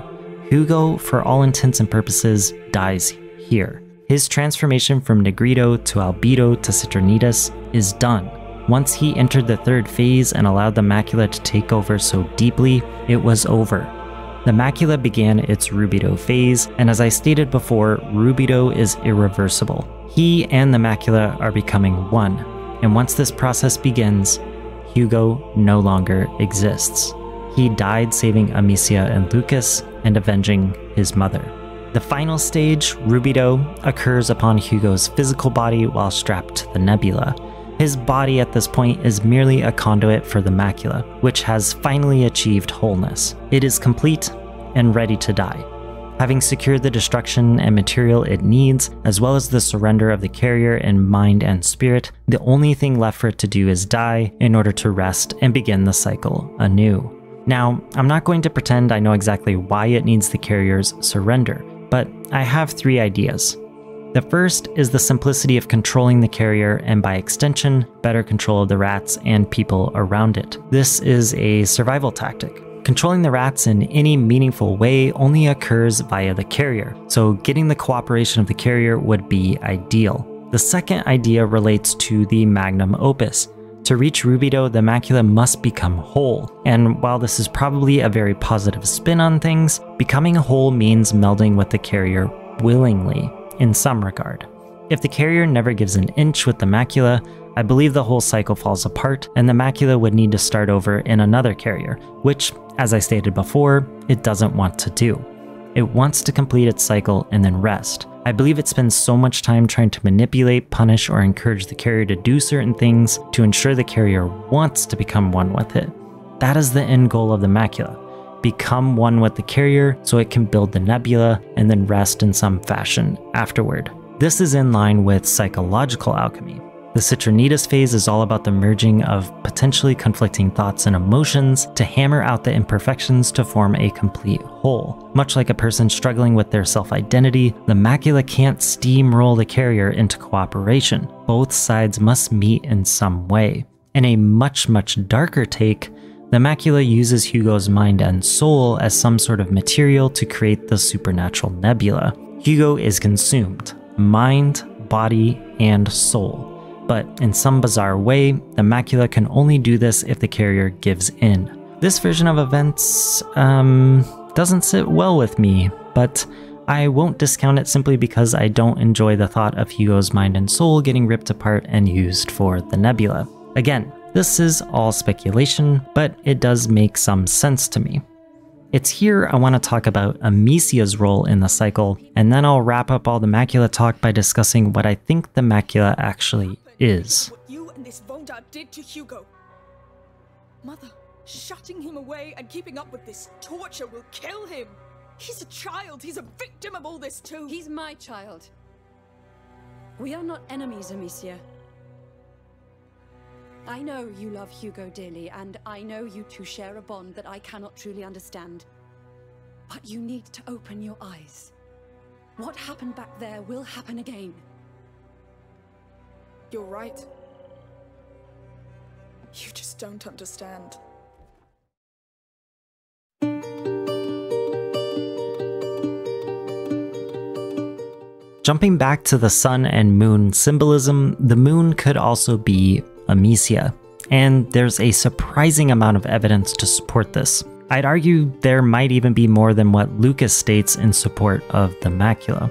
Hugo, for all intents and purposes, dies here. His transformation from Nigredo to Albedo to Citrinitas is done. Once he entered the third phase and allowed the macula to take over so deeply, it was over. The macula began its Rubedo phase, and as I stated before, Rubedo is irreversible. He and the macula are becoming one, and once this process begins, Hugo no longer exists. He died saving Amicia and Lucas and avenging his mother. The final stage, Rubedo, occurs upon Hugo's physical body while strapped to the nebula. His body at this point is merely a conduit for the macula, which has finally achieved wholeness. It is complete and ready to die. Having secured the destruction and material it needs, as well as the surrender of the carrier in mind and spirit, the only thing left for it to do is die in order to rest and begin the cycle anew. Now, I'm not going to pretend I know exactly why it needs the carrier's surrender, but I have 3 ideas. The first is the simplicity of controlling the carrier and by extension, better control of the rats and people around it. This is a survival tactic. Controlling the rats in any meaningful way only occurs via the carrier, so getting the cooperation of the carrier would be ideal. The second idea relates to the magnum opus. To reach Rubedo, the macula must become whole, and while this is probably a very positive spin on things, becoming whole means melding with the carrier willingly, in some regard. If the carrier never gives an inch with the macula, I believe the whole cycle falls apart, and the macula would need to start over in another carrier, which, as I stated before, it doesn't want to do. It wants to complete its cycle and then rest. I believe it spends so much time trying to manipulate, punish, or encourage the carrier to do certain things to ensure the carrier wants to become one with it. That is the end goal of the macula. Become one with the carrier so it can build the nebula and then rest in some fashion afterward. This is in line with psychological alchemy. The Citrinitas phase is all about the merging of potentially conflicting thoughts and emotions to hammer out the imperfections to form a complete whole. Much like a person struggling with their self-identity, the macula can't steamroll the carrier into cooperation. Both sides must meet in some way. In a much darker take, the macula uses Hugo's mind and soul as some sort of material to create the supernatural nebula. Hugo is consumed, mind, body, and soul. But in some bizarre way, the macula can only do this if the carrier gives in. This version of events doesn't sit well with me, but I won't discount it simply because I don't enjoy the thought of Hugo's mind and soul getting ripped apart and used for the Nebula. Again, this is all speculation, but it does make some sense to me. It's here I want to talk about Amicia's role in the cycle, and then I'll wrap up all the Macula talk by discussing what I think the Macula actually is. What you and this Vonda did to Hugo. Mother, shutting him away and keeping up with this torture will kill him. He's a child. He's a victim of all this too. He's my child. We are not enemies, Amicia. I know you love Hugo dearly, and I know you two share a bond that I cannot truly understand. But you need to open your eyes. What happened back there will happen again. You're right. You just don't understand. Jumping back to the sun and moon symbolism, the moon could also be Amicia, and there's a surprising amount of evidence to support this. I'd argue there might even be more than what Lucas states in support of the Macula.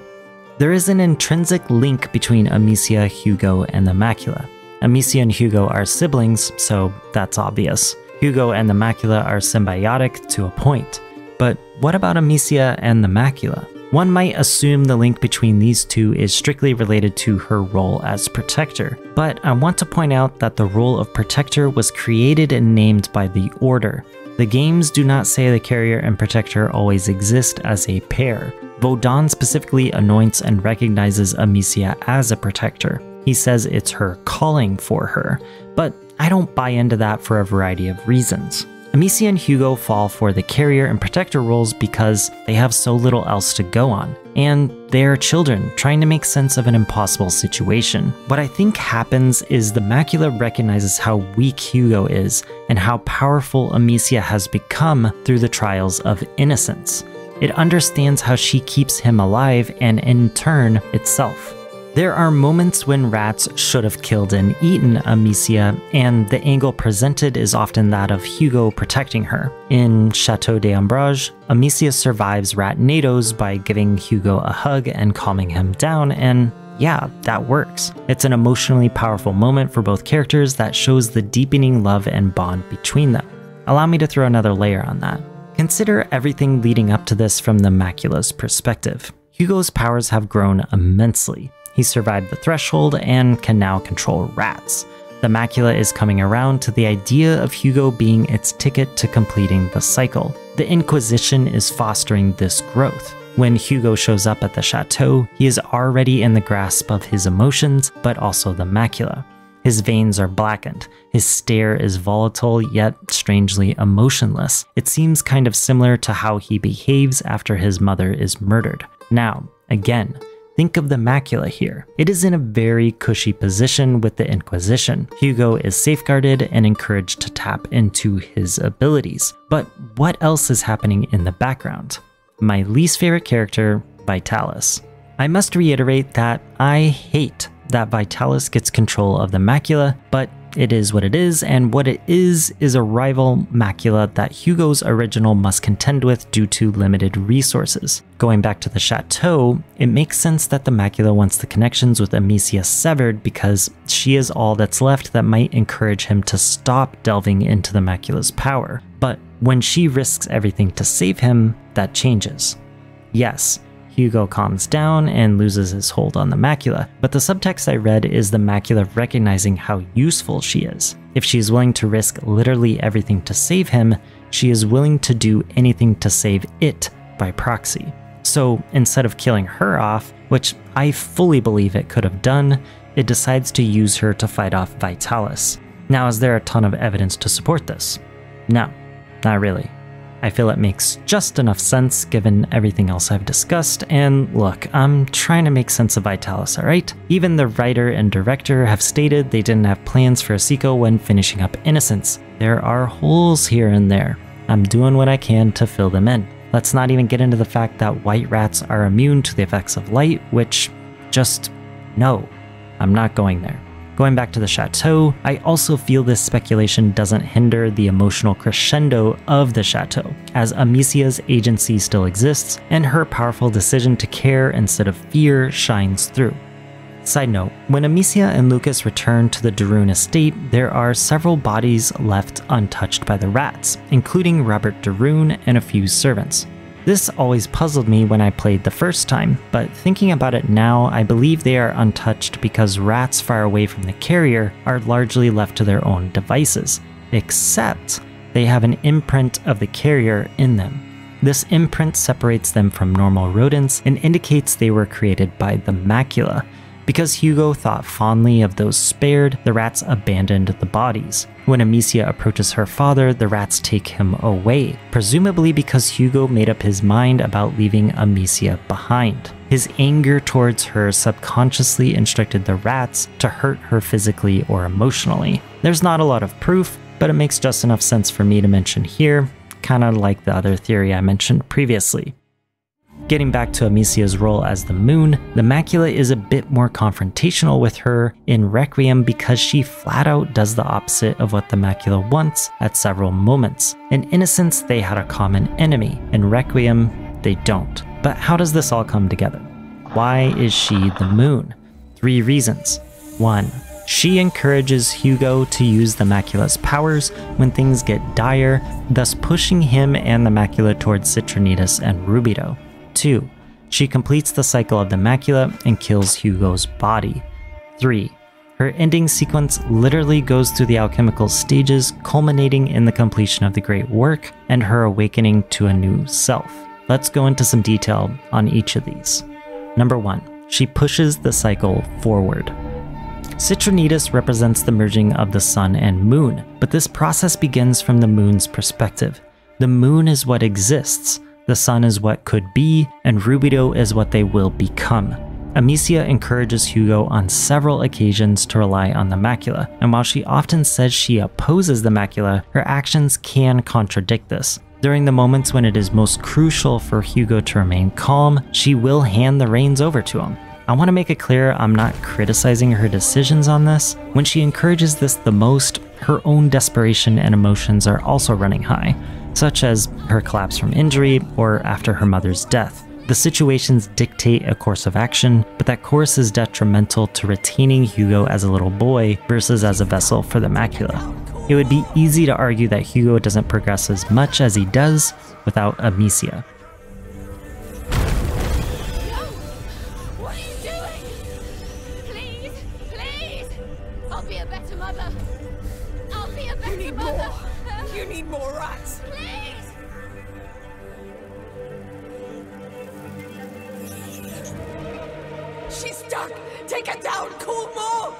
There is an intrinsic link between Amicia, Hugo, and the Macula. Amicia and Hugo are siblings, so that's obvious. Hugo and the Macula are symbiotic to a point. But what about Amicia and the Macula? One might assume the link between these two is strictly related to her role as protector, but I want to point out that the role of protector was created and named by the Order. The games do not say the carrier and protector always exist as a pair. Vaudin specifically anoints and recognizes Amicia as a protector. He says it's her calling for her, but I don't buy into that for a variety of reasons. Amicia and Hugo fall for the carrier and protector roles because they have so little else to go on, and they are children trying to make sense of an impossible situation. What I think happens is the Macula recognizes how weak Hugo is and how powerful Amicia has become through the trials of innocence. It understands how she keeps him alive and in turn itself. There are moments when rats should have killed and eaten Amicia, and the angle presented is often that of Hugo protecting her. In Chateau d'Ambrage, Amicia survives ratnados by giving Hugo a hug and calming him down, and yeah, that works. It's an emotionally powerful moment for both characters that shows the deepening love and bond between them. Allow me to throw another layer on that. Consider everything leading up to this from the Macula's perspective. Hugo's powers have grown immensely. He survived the threshold and can now control rats. The Macula is coming around to the idea of Hugo being its ticket to completing the cycle. The Inquisition is fostering this growth. When Hugo shows up at the chateau, he is already in the grasp of his emotions, but also the Macula. His veins are blackened. His stare is volatile yet strangely emotionless. It seems kind of similar to how he behaves after his mother is murdered. Now, again, think of the Macula here. It is in a very cushy position with the Inquisition. Hugo is safeguarded and encouraged to tap into his abilities. But what else is happening in the background? My least favorite character, Vitalis. I must reiterate that I hate that Vitalis gets control of the Macula, but it is what it is, and what it is a rival Macula that Hugo's original must contend with due to limited resources. Going back to the chateau, it makes sense that the Macula wants the connections with Amicia severed because she is all that's left that might encourage him to stop delving into the Macula's power. But when she risks everything to save him, that changes. Yes, Hugo calms down and loses his hold on the Macula, but the subtext I read is the Macula recognizing how useful she is. If she's willing to risk literally everything to save him, she is willing to do anything to save it by proxy. So instead of killing her off, which I fully believe it could have done, it decides to use her to fight off Vitalis. Now, is there a ton of evidence to support this? No, not really. I feel it makes just enough sense given everything else I've discussed, and look, I'm trying to make sense of Vitalis, alright? Even the writer and director have stated they didn't have plans for a sequel when finishing up Innocence. There are holes here and there. I'm doing what I can to fill them in. Let's not even get into the fact that white rats are immune to the effects of light, which just, no, I'm not going there. Going back to the chateau, I also feel this speculation doesn't hinder the emotional crescendo of the chateau, as Amicia's agency still exists, and her powerful decision to care instead of fear shines through. Side note, when Amicia and Lucas return to the de Rune estate, there are several bodies left untouched by the rats, including Robert de Rune and a few servants. This always puzzled me when I played the first time, but thinking about it now, I believe they are untouched because rats far away from the carrier are largely left to their own devices, except they have an imprint of the carrier in them. This imprint separates them from normal rodents and indicates they were created by the Macula. Because Hugo thought fondly of those spared, the rats abandoned the bodies. When Amicia approaches her father, the rats take him away, presumably because Hugo made up his mind about leaving Amicia behind. His anger towards her subconsciously instructed the rats to hurt her physically or emotionally. There's not a lot of proof, but it makes just enough sense for me to mention here, kinda like the other theory I mentioned previously. Getting back to Amicia's role as the Moon, the Macula is a bit more confrontational with her in Requiem because she flat out does the opposite of what the Macula wants at several moments. In Innocence, they had a common enemy. In Requiem, they don't. But how does this all come together? Why is she the Moon? 3 reasons. 1. She encourages Hugo to use the Macula's powers when things get dire, thus pushing him and the Macula towards Citrinitas and Rubedo. 2. She completes the cycle of the Macula and kills Hugo's body. 3. Her ending sequence literally goes through the alchemical stages, culminating in the completion of the great work and her awakening to a new self. Let's go into some detail on each of these. Number 1. She pushes the cycle forward. Citrinitas represents the merging of the sun and moon, but this process begins from the moon's perspective. The moon is what exists, the sun is what could be, and Rubedo is what they will become. Amicia encourages Hugo on several occasions to rely on the Macula, and while she often says she opposes the Macula, her actions can contradict this. During the moments when it is most crucial for Hugo to remain calm, she will hand the reins over to him. I want to make it clear I'm not criticizing her decisions on this. When she encourages this the most, her own desperation and emotions are also running high, such as her collapse from injury or after her mother's death. The situations dictate a course of action, but that course is detrimental to retaining Hugo as a little boy versus as a vessel for the Macula. It would be easy to argue that Hugo doesn't progress as much as he does without Amicia. What are you doing? Please, please! I'll be a better mother. I'll be a better mother. You need more rats. Please! She's stuck. Take her down. Call more.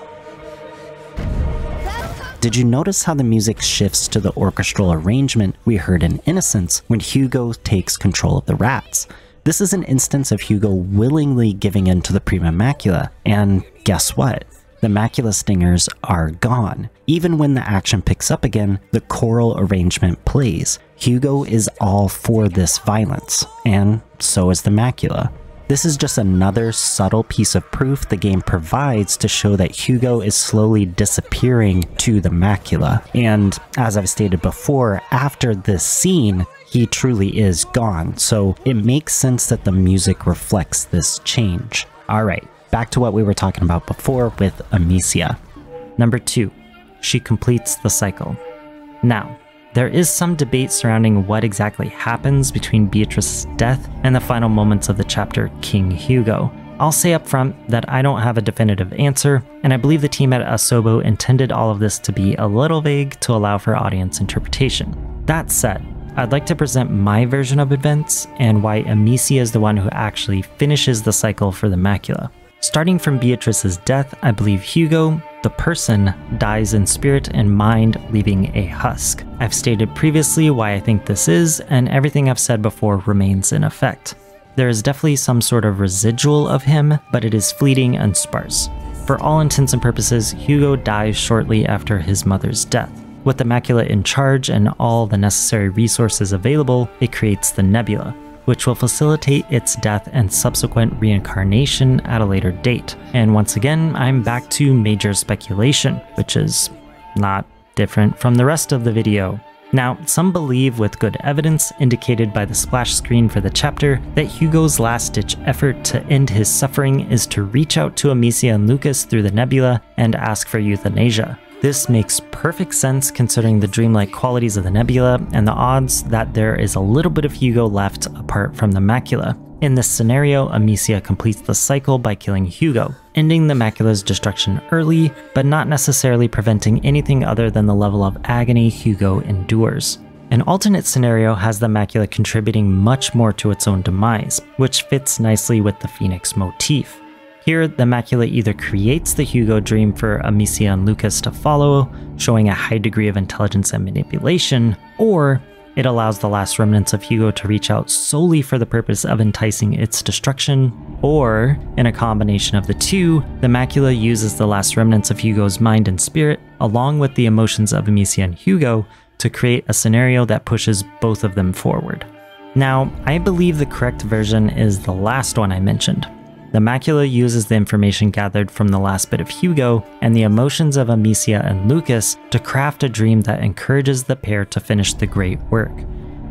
Did you notice how the music shifts to the orchestral arrangement we heard in Innocence when Hugo takes control of the rats? This is an instance of Hugo willingly giving in to the Prima Macula, and guess what? The Macula stingers are gone. Even when the action picks up again, the choral arrangement plays. Hugo is all for this violence, and so is the Macula. This is just another subtle piece of proof the game provides to show that Hugo is slowly disappearing to the Macula. And as I've stated before, after this scene, he truly is gone, so it makes sense that the music reflects this change. Alright, back to what we were talking about before with Amicia. Number 2, she completes the cycle. Now, there is some debate surrounding what exactly happens between Beatrice's death and the final moments of the chapter King Hugo. I'll say up front that I don't have a definitive answer, and I believe the team at Asobo intended all of this to be a little vague to allow for audience interpretation. That said, I'd like to present my version of events and why Amicia is the one who actually finishes the cycle for the Macula. Starting from Beatrice's death, I believe Hugo, the person, dies in spirit and mind, leaving a husk. I've stated previously why I think this is, and everything I've said before remains in effect. There is definitely some sort of residual of him, but it is fleeting and sparse. For all intents and purposes, Hugo dies shortly after his mother's death. With the Macula in charge and all the necessary resources available, it creates the Nebula. which will facilitate its death and subsequent reincarnation at a later date. And once again, I'm back to major speculation, which is not different from the rest of the video. Now, some believe with good evidence, indicated by the splash screen for the chapter, that Hugo's last-ditch effort to end his suffering is to reach out to Amicia and Lucas through the nebula and ask for euthanasia. This makes perfect sense considering the dreamlike qualities of the nebula and the odds that there is a little bit of Hugo left apart from the macula. In this scenario, Amicia completes the cycle by killing Hugo, ending the macula's destruction early, but not necessarily preventing anything other than the level of agony Hugo endures. An alternate scenario has the macula contributing much more to its own demise, which fits nicely with the Phoenix motif. Here, the macula either creates the Hugo dream for Amicia and Lucas to follow, showing a high degree of intelligence and manipulation, or it allows the last remnants of Hugo to reach out solely for the purpose of enticing its destruction, or, in a combination of the two, the macula uses the last remnants of Hugo's mind and spirit, along with the emotions of Amicia and Hugo, to create a scenario that pushes both of them forward. Now, I believe the correct version is the last one I mentioned. The macula uses the information gathered from the last bit of Hugo and the emotions of Amicia and Lucas to craft a dream that encourages the pair to finish the great work.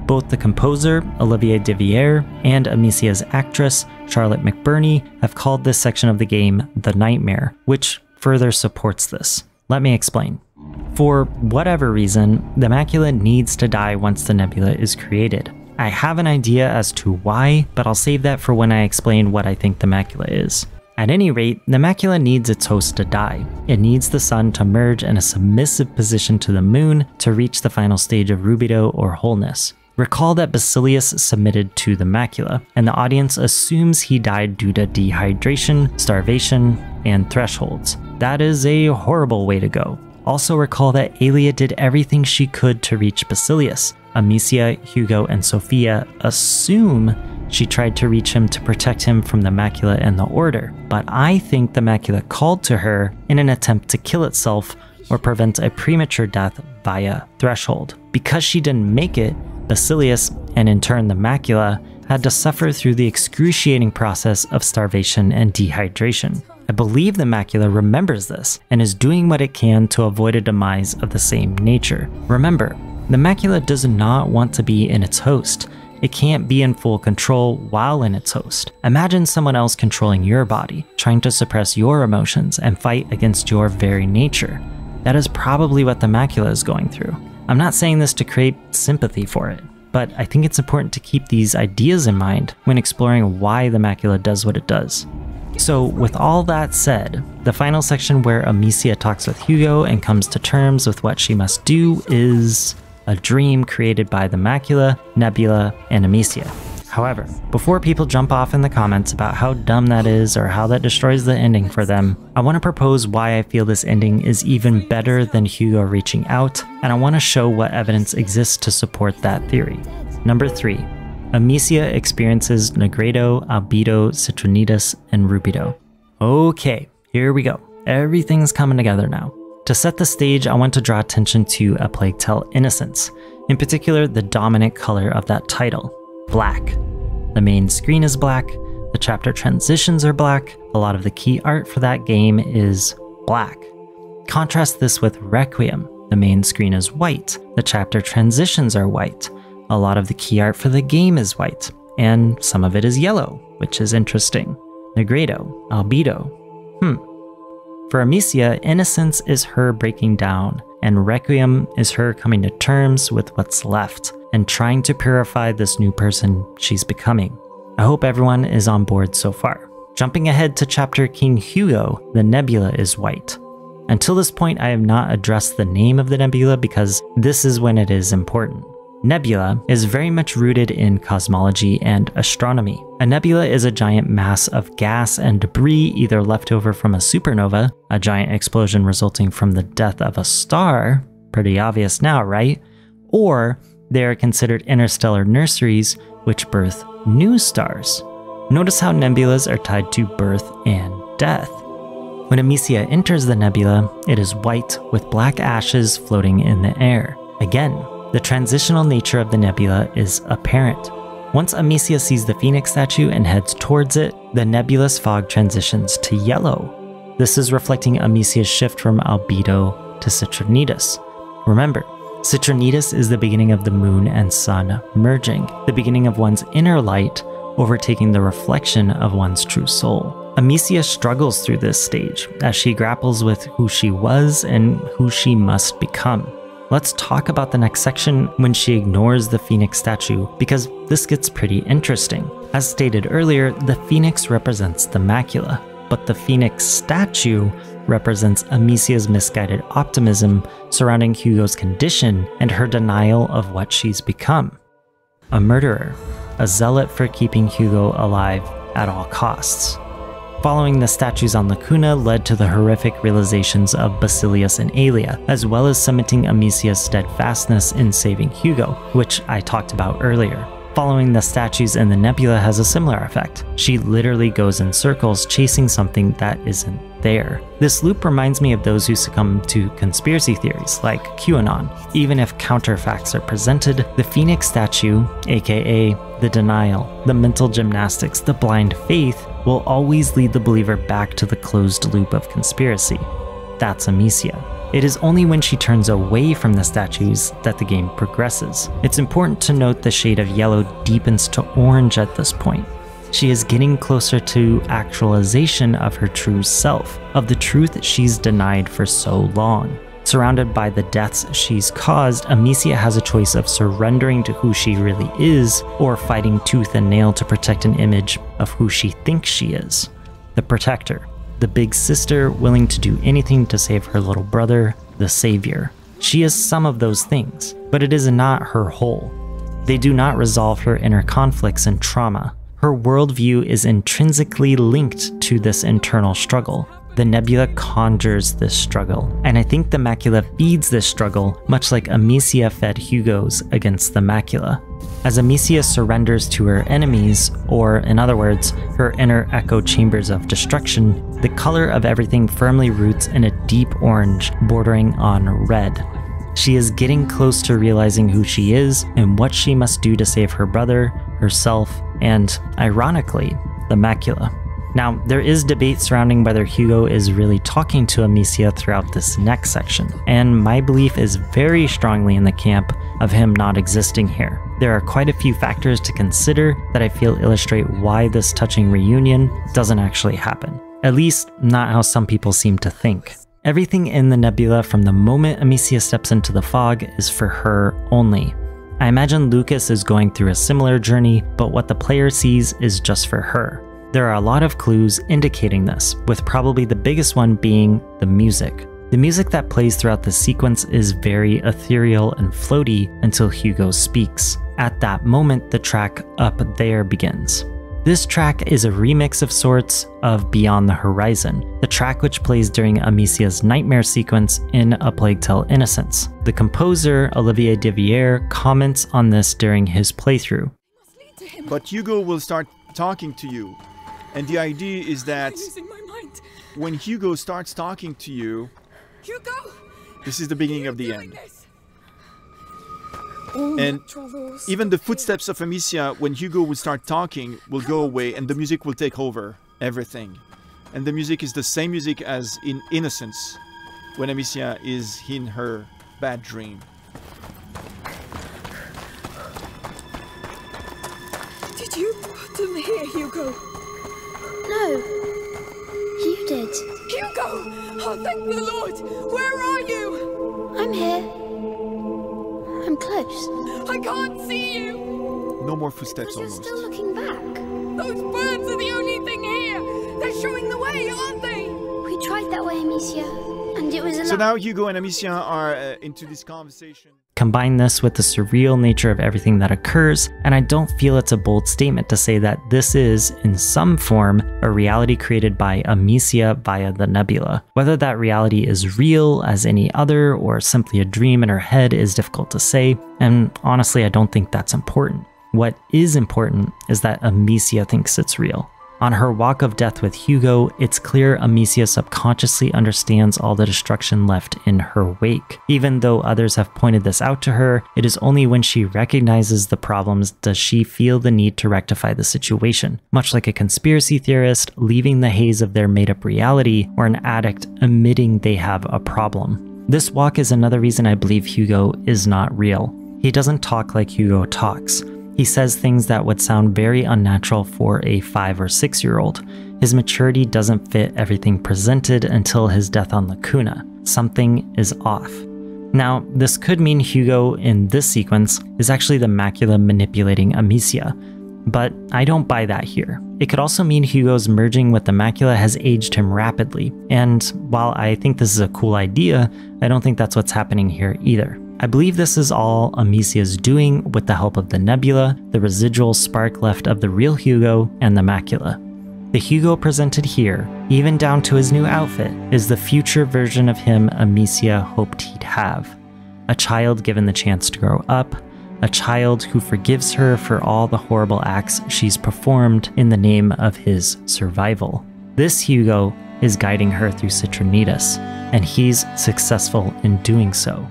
Both the composer, Olivier Deviere, and Amicia's actress, Charlotte McBurney, have called this section of the game the Nightmare, which further supports this. Let me explain. For whatever reason, the macula needs to die once the nebula is created. I have an idea as to why, but I'll save that for when I explain what I think the macula is. At any rate, the macula needs its host to die. It needs the sun to merge in a submissive position to the moon to reach the final stage of Rubedo or wholeness. Recall that Basilius submitted to the macula, and the audience assumes he died due to dehydration, starvation, and thresholds. That is a horrible way to go. Also recall that Aelia did everything she could to reach Basilius. Amicia, Hugo, and Sophia assume she tried to reach him to protect him from the macula and the order, but I think the macula called to her in an attempt to kill itself or prevent a premature death via threshold. Because she didn't make it, Basilius, and in turn the macula, had to suffer through the excruciating process of starvation and dehydration. I believe the macula remembers this and is doing what it can to avoid a demise of the same nature. Remember, the macula does not want to be in its host. It can't be in full control while in its host. Imagine someone else controlling your body, trying to suppress your emotions and fight against your very nature. That is probably what the macula is going through. I'm not saying this to create sympathy for it, but I think it's important to keep these ideas in mind when exploring why the macula does what it does. So with all that said, the final section where Amicia talks with Hugo and comes to terms with what she must do is a dream created by the macula, Nebula, and Amicia. However, before people jump off in the comments about how dumb that is or how that destroys the ending for them, I want to propose why I feel this ending is even better than Hugo reaching out, and I want to show what evidence exists to support that theory. Number 3. Amicia experiences Nigredo, Albedo, Citrinitas, and Rubedo. Okay, here we go. Everything's coming together now. To set the stage, I want to draw attention to A Plague Tale: Innocence, in particular the dominant color of that title, black. The main screen is black, the chapter transitions are black, a lot of the key art for that game is black. Contrast this with Requiem. The main screen is white, the chapter transitions are white, a lot of the key art for the game is white, and some of it is yellow, which is interesting. Nigredo, Albedo. For Amicia, Innocence is her breaking down, and Requiem is her coming to terms with what's left and trying to purify this new person she's becoming. I hope everyone is on board so far. Jumping ahead to chapter King Hugo, the nebula is white. Until this point, I have not addressed the name of the nebula because this is when it is important. Nebula is very much rooted in cosmology and astronomy. A nebula is a giant mass of gas and debris either left over from a supernova, a giant explosion resulting from the death of a star, pretty obvious now, right? Or they are considered interstellar nurseries which birth new stars. Notice how nebulas are tied to birth and death. When Amicia enters the nebula, it is white with black ashes floating in the air. Again, the transitional nature of the nebula is apparent. Once Amicia sees the Phoenix statue and heads towards it, the nebulous fog transitions to yellow. This is reflecting Amicia's shift from Albedo to Citrinitas. Remember, Citrinitas is the beginning of the moon and sun merging, the beginning of one's inner light overtaking the reflection of one's true soul. Amicia struggles through this stage as she grapples with who she was and who she must become. Let's talk about the next section when she ignores the Phoenix statue, because this gets pretty interesting. As stated earlier, the Phoenix represents the Macula, but the Phoenix statue represents Amicia's misguided optimism surrounding Hugo's condition and her denial of what she's become. A murderer, a zealot for keeping Hugo alive at all costs. Following the statues on Lacuna led to the horrific realizations of Basilius and Aelia, as well as cementing Amicia's steadfastness in saving Hugo, which I talked about earlier. Following the statues in the Nebula has a similar effect. She literally goes in circles chasing something that isn't there. This loop reminds me of those who succumb to conspiracy theories like QAnon. Even if counterfacts are presented, the Phoenix statue, aka the denial, the mental gymnastics, the blind faith, will always lead the believer back to the closed loop of conspiracy. That's Amicia. It is only when she turns away from the statues that the game progresses. It's important to note the shade of yellow deepens to orange at this point. She is getting closer to actualization of her true self, of the truth she's denied for so long. Surrounded by the deaths she's caused, Amicia has a choice of surrendering to who she really is, or fighting tooth and nail to protect an image of who she thinks she is. The protector. The big sister willing to do anything to save her little brother, the savior. She is some of those things, but it is not her whole. They do not resolve her inner conflicts and trauma. Her worldview is intrinsically linked to this internal struggle. The Nebula conjures this struggle, and I think the Macula feeds this struggle, much like Amicia fed HUGO'S against the Macula. As Amicia surrenders to her enemies, or in other words, her inner echo chambers of destruction, the color of everything firmly roots in a deep orange bordering on red. She is getting close to realizing who she is and what she must do to save her brother, herself, and, ironically, the Macula. Now, there is debate surrounding whether Hugo is really talking to Amicia throughout this next section, and my belief is very strongly in the camp of him not existing here. There are quite a few factors to consider that I feel illustrate why this touching reunion doesn't actually happen. At least, not how some people seem to think. Everything in the Nebula from the moment Amicia steps into the fog is for her only. I imagine Lucas is going through a similar journey, but what the player sees is just for her. There are a lot of clues indicating this, with probably the biggest one being the music. The music that plays throughout the sequence is very ethereal and floaty until Hugo speaks. At that moment, the track Up There begins. This track is a remix of sorts of Beyond the Horizon, the track which plays during Amicia's nightmare sequence in A Plague Tale: Innocence. The composer, Olivier Deviere, comments on this during his playthrough. But Hugo will start talking to you. And the idea is that when Hugo starts talking to you, Hugo, this is the beginning of the end. And even the footsteps of Amicia, when Hugo will start talking, will go away and the music will take over everything. And the music is the same music as in Innocence, when Amicia is in her bad dream. did you put them here, Hugo? No. You did. Hugo! Oh, thank the Lord! Where are you? I'm here. I'm close. I can't see you! No more footsteps But you're almost. still looking back. Those birds are the only thing here! They're showing the way, aren't they? We tried that way, Amicia, and it was a So lot. now Hugo and Amicia are into this conversation. Combine this with the surreal nature of everything that occurs, and I don't feel it's a bold statement to say that this is, in some form, a reality created by Amicia via the Nebula. Whether that reality is real as any other or simply a dream in her head is difficult to say, and honestly I don't think that's important. What is important is that Amicia thinks it's real. On her walk of death with Hugo, it's clear Amicia subconsciously understands all the destruction left in her wake. Even though others have pointed this out to her, it is only when she recognizes the problems does she feel the need to rectify the situation, much like a conspiracy theorist leaving the haze of their made-up reality or an addict admitting they have a problem. This walk is another reason I believe Hugo is not real. He doesn't talk like Hugo talks. He says things that would sound very unnatural for a 5 or 6-year-old. His maturity doesn't fit everything presented until his death on Lacuna. Something is off. Now, this could mean Hugo in this sequence is actually the Macula manipulating Amicia, but I don't buy that here. It could also mean Hugo's merging with the Macula has aged him rapidly, and while I think this is a cool idea, I don't think that's what's happening here either. I believe this is all Amicia's doing with the help of the Nebula, the residual spark left of the real Hugo, and the Macula. The Hugo presented here, even down to his new outfit, is the future version of him Amicia hoped he'd have. A child given the chance to grow up, a child who forgives her for all the horrible acts she's performed in the name of his survival. This Hugo is guiding her through Citrinitas, and he's successful in doing so.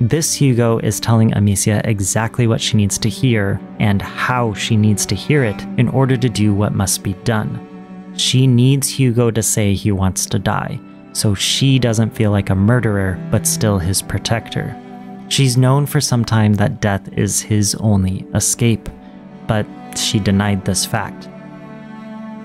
This Hugo is telling Amicia exactly what she needs to hear and how she needs to hear it in order to do what must be done. She needs Hugo to say he wants to die, so she doesn't feel like a murderer but still his protector. She's known for some time that death is his only escape, but she denied this fact.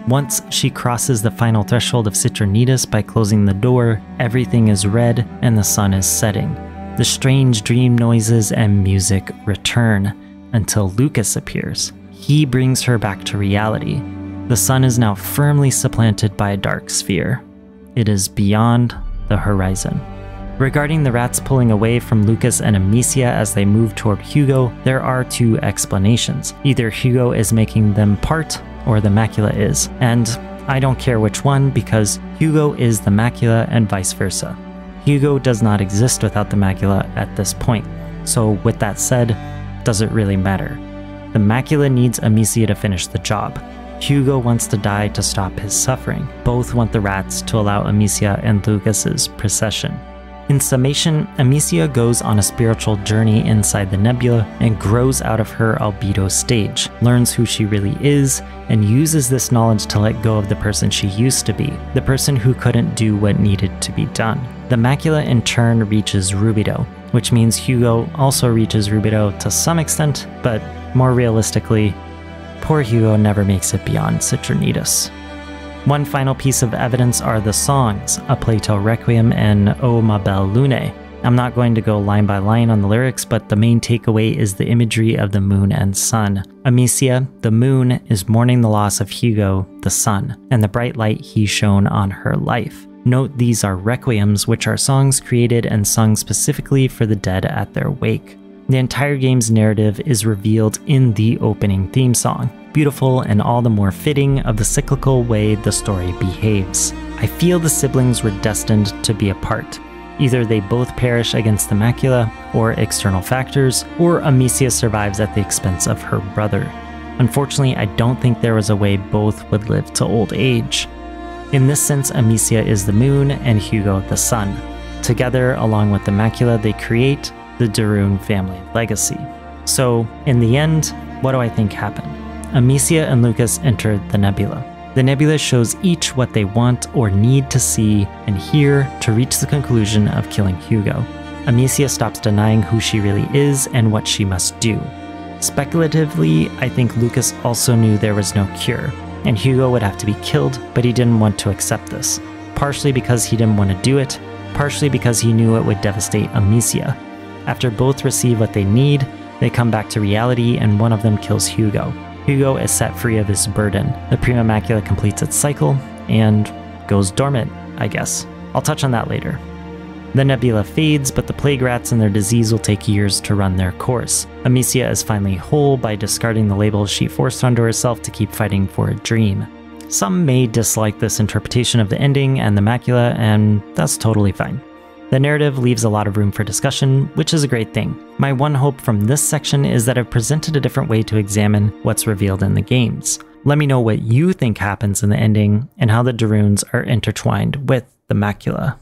Once she crosses the final threshold of Citrinitas by closing the door, everything is red and the sun is setting. The strange dream noises and music return until Lucas appears. He brings her back to reality. The sun is now firmly supplanted by a dark sphere. It is beyond the horizon. Regarding the rats pulling away from Lucas and Amicia as they move toward Hugo, there are two explanations. Either Hugo is making them part, or the Macula is. And I don't care which one because Hugo is the Macula and vice versa. Hugo does not exist without the Macula at this point, so with that said, does it really matter? The Macula needs Amicia to finish the job. Hugo wants to die to stop his suffering. Both want the rats to allow Amicia and Lucas's procession. In summation, Amicia goes on a spiritual journey inside the Nebula and grows out of her Albedo stage, learns who she really is, and uses this knowledge to let go of the person she used to be, the person who couldn't do what needed to be done. The Macula in turn reaches Rubedo, which means Hugo also reaches Rubedo to some extent, but more realistically, poor Hugo never makes it beyond Citrinitas. One final piece of evidence are the songs, A Plato Requiem and O Ma Belle Lune. I'm not going to go line by line on the lyrics, but the main takeaway is the imagery of the moon and sun. Amicia, the moon, is mourning the loss of Hugo, the sun, and the bright light he shone on her life. Note these are requiems, which are songs created and sung specifically for the dead at their wake. The entire game's narrative is revealed in the opening theme song, beautiful and all the more fitting of the cyclical way the story behaves. I feel the siblings were destined to be apart. Either they both perish against the Macula, or external factors, or Amicia survives at the expense of her brother. Unfortunately, I don't think there was a way both would live to old age. In this sense, Amicia is the moon and Hugo the sun. Together, along with the Macula, they create the de Rune family legacy. So, in the end, what do I think happened? Amicia and Lucas entered the Nebula. The Nebula shows each what they want or need to see and hear to reach the conclusion of killing Hugo. Amicia stops denying who she really is and what she must do. Speculatively, I think Lucas also knew there was no cure, and Hugo would have to be killed, but he didn't want to accept this. Partially because he didn't want to do it, partially because he knew it would devastate Amicia. After both receive what they need, they come back to reality and one of them kills Hugo. Hugo is set free of his burden. The Prima Macula completes its cycle and goes dormant, I guess. I'll touch on that later. The Nebula fades, but the plague rats and their disease will take years to run their course. Amicia is finally whole by discarding the labels she forced onto herself to keep fighting for a dream. Some may dislike this interpretation of the ending and the Macula, and that's totally fine. The narrative leaves a lot of room for discussion, which is a great thing. My one hope from this section is that I've presented a different way to examine what's revealed in the games. Let me know what you think happens in the ending and how the Runes are intertwined with the Macula.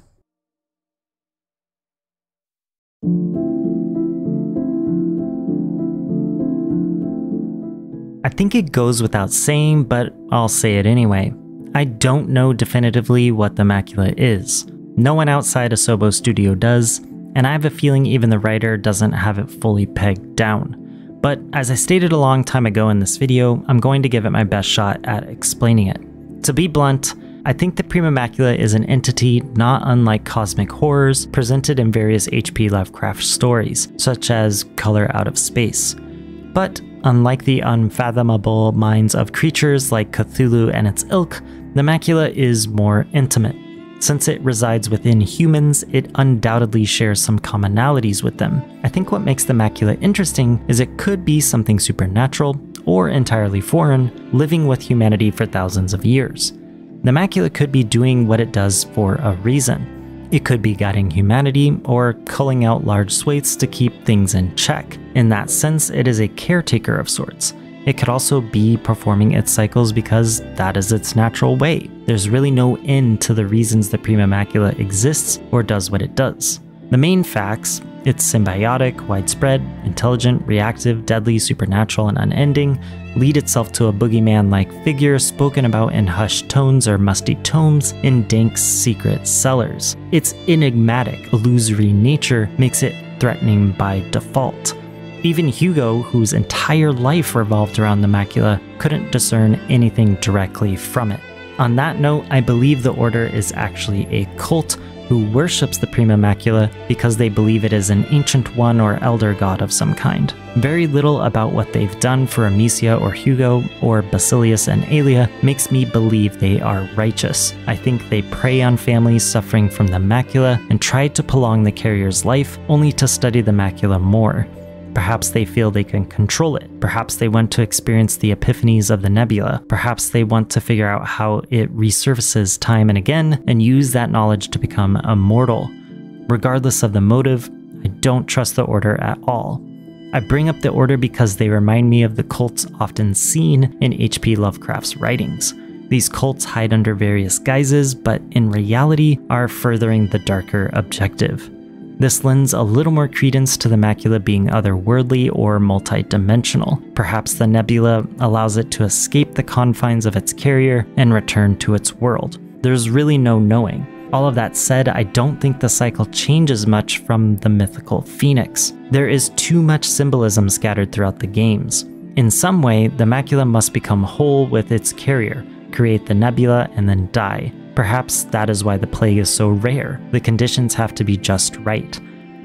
I think it goes without saying, but I'll say it anyway. I don't know definitively what the Macula is. No one outside Asobo Studio does, and I have a feeling even the writer doesn't have it fully pegged down. But as I stated a long time ago in this video, I'm going to give it my best shot at explaining it. To be blunt, I think the Prima Macula is an entity not unlike cosmic horrors presented in various H.P. Lovecraft stories, such as Color Out of Space. But unlike the unfathomable minds of creatures like Cthulhu and its ilk, the Macula is more intimate. Since it resides within humans, it undoubtedly shares some commonalities with them. I think what makes the Macula interesting is it could be something supernatural or entirely foreign, living with humanity for thousands of years. The Macula could be doing what it does for a reason. It could be guiding humanity or culling out large swathes to keep things in check. In that sense, it is a caretaker of sorts. It could also be performing its cycles because that is its natural way. There's really no end to the reasons the Prima Macula exists or does what it does. The main facts, it's symbiotic, widespread, intelligent, reactive, deadly, supernatural, and unending, lead itself to a boogeyman-like figure spoken about in hushed tones or musty tomes in dank secret cellars. Its enigmatic, illusory nature makes it threatening by default. Even Hugo, whose entire life revolved around the Macula, couldn't discern anything directly from it. On that note, I believe the Order is actually a cult who worships the Prima Macula because they believe it is an ancient one or elder god of some kind. Very little about what they've done for Amicia or Hugo or Basilius and Aelia makes me believe they are righteous. I think they prey on families suffering from the Macula and try to prolong the carrier's life only to study the Macula more. Perhaps they feel they can control it. Perhaps they want to experience the epiphanies of the Nebula. Perhaps they want to figure out how it resurfaces time and again and use that knowledge to become immortal. Regardless of the motive, I don't trust the Order at all. I bring up the Order because they remind me of the cults often seen in H.P. Lovecraft's writings. These cults hide under various guises, but in reality are furthering the darker objective. This lends a little more credence to the Macula being otherworldly or multi-dimensional. Perhaps the Nebula allows it to escape the confines of its carrier and return to its world. There's really no knowing. All of that said, I don't think the cycle changes much from the mythical Phoenix. There is too much symbolism scattered throughout the games. In some way, the Macula must become whole with its carrier, create the Nebula, and then die. Perhaps that is why the plague is so rare. The conditions have to be just right.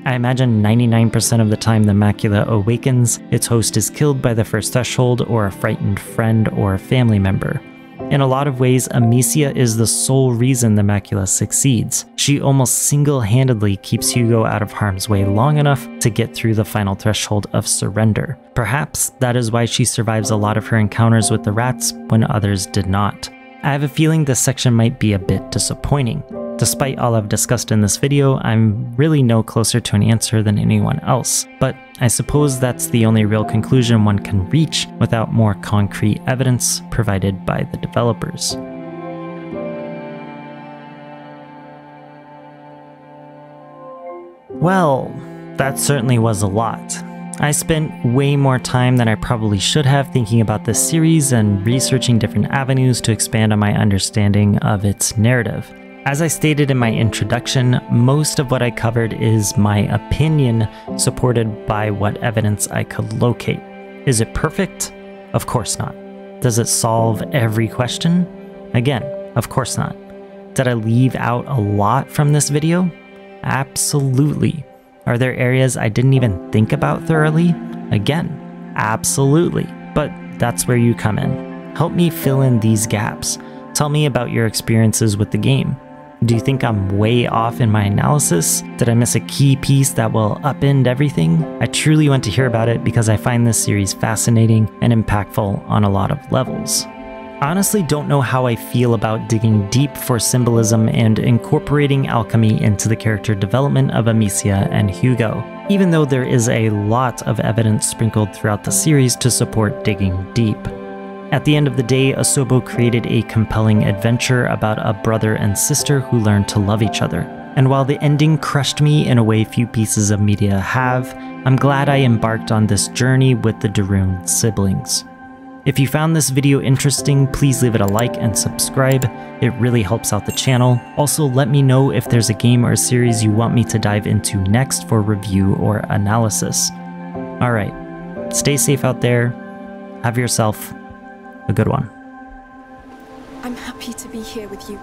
I imagine 99% of the time the Macula awakens, its host is killed by the first threshold or a frightened friend or a family member. In a lot of ways, Amicia is the sole reason the Macula succeeds. She almost single-handedly keeps Hugo out of harm's way long enough to get through the final threshold of surrender. Perhaps that is why she survives a lot of her encounters with the rats when others did not. I have a feeling this section might be a bit disappointing. Despite all I've discussed in this video, I'm really no closer to an answer than anyone else, but I suppose that's the only real conclusion one can reach without more concrete evidence provided by the developers. Well, that certainly was a lot. I spent way more time than I probably should have thinking about this series and researching different avenues to expand on my understanding of its narrative. As I stated in my introduction, most of what I covered is my opinion, supported by what evidence I could locate. Is it perfect? Of course not. Does it solve every question? Again, of course not. Did I leave out a lot from this video? Absolutely. Are there areas I didn't even think about thoroughly? Again, absolutely. But that's where you come in. Help me fill in these gaps. Tell me about your experiences with the game. Do you think I'm way off in my analysis? Did I miss a key piece that will upend everything? I truly want to hear about it because I find this series fascinating and impactful on a lot of levels. I honestly don't know how I feel about digging deep for symbolism and incorporating alchemy into the character development of Amicia and Hugo, even though there is a lot of evidence sprinkled throughout the series to support digging deep. At the end of the day, Asobo created a compelling adventure about a brother and sister who learned to love each other. And while the ending crushed me in a way few pieces of media have, I'm glad I embarked on this journey with the de Rune siblings. If you found this video interesting, please leave it a like and subscribe. It really helps out the channel. Also, let me know if there's a game or a series you want me to dive into next for review or analysis. Alright, stay safe out there. Have yourself a good one. I'm happy to be here with you.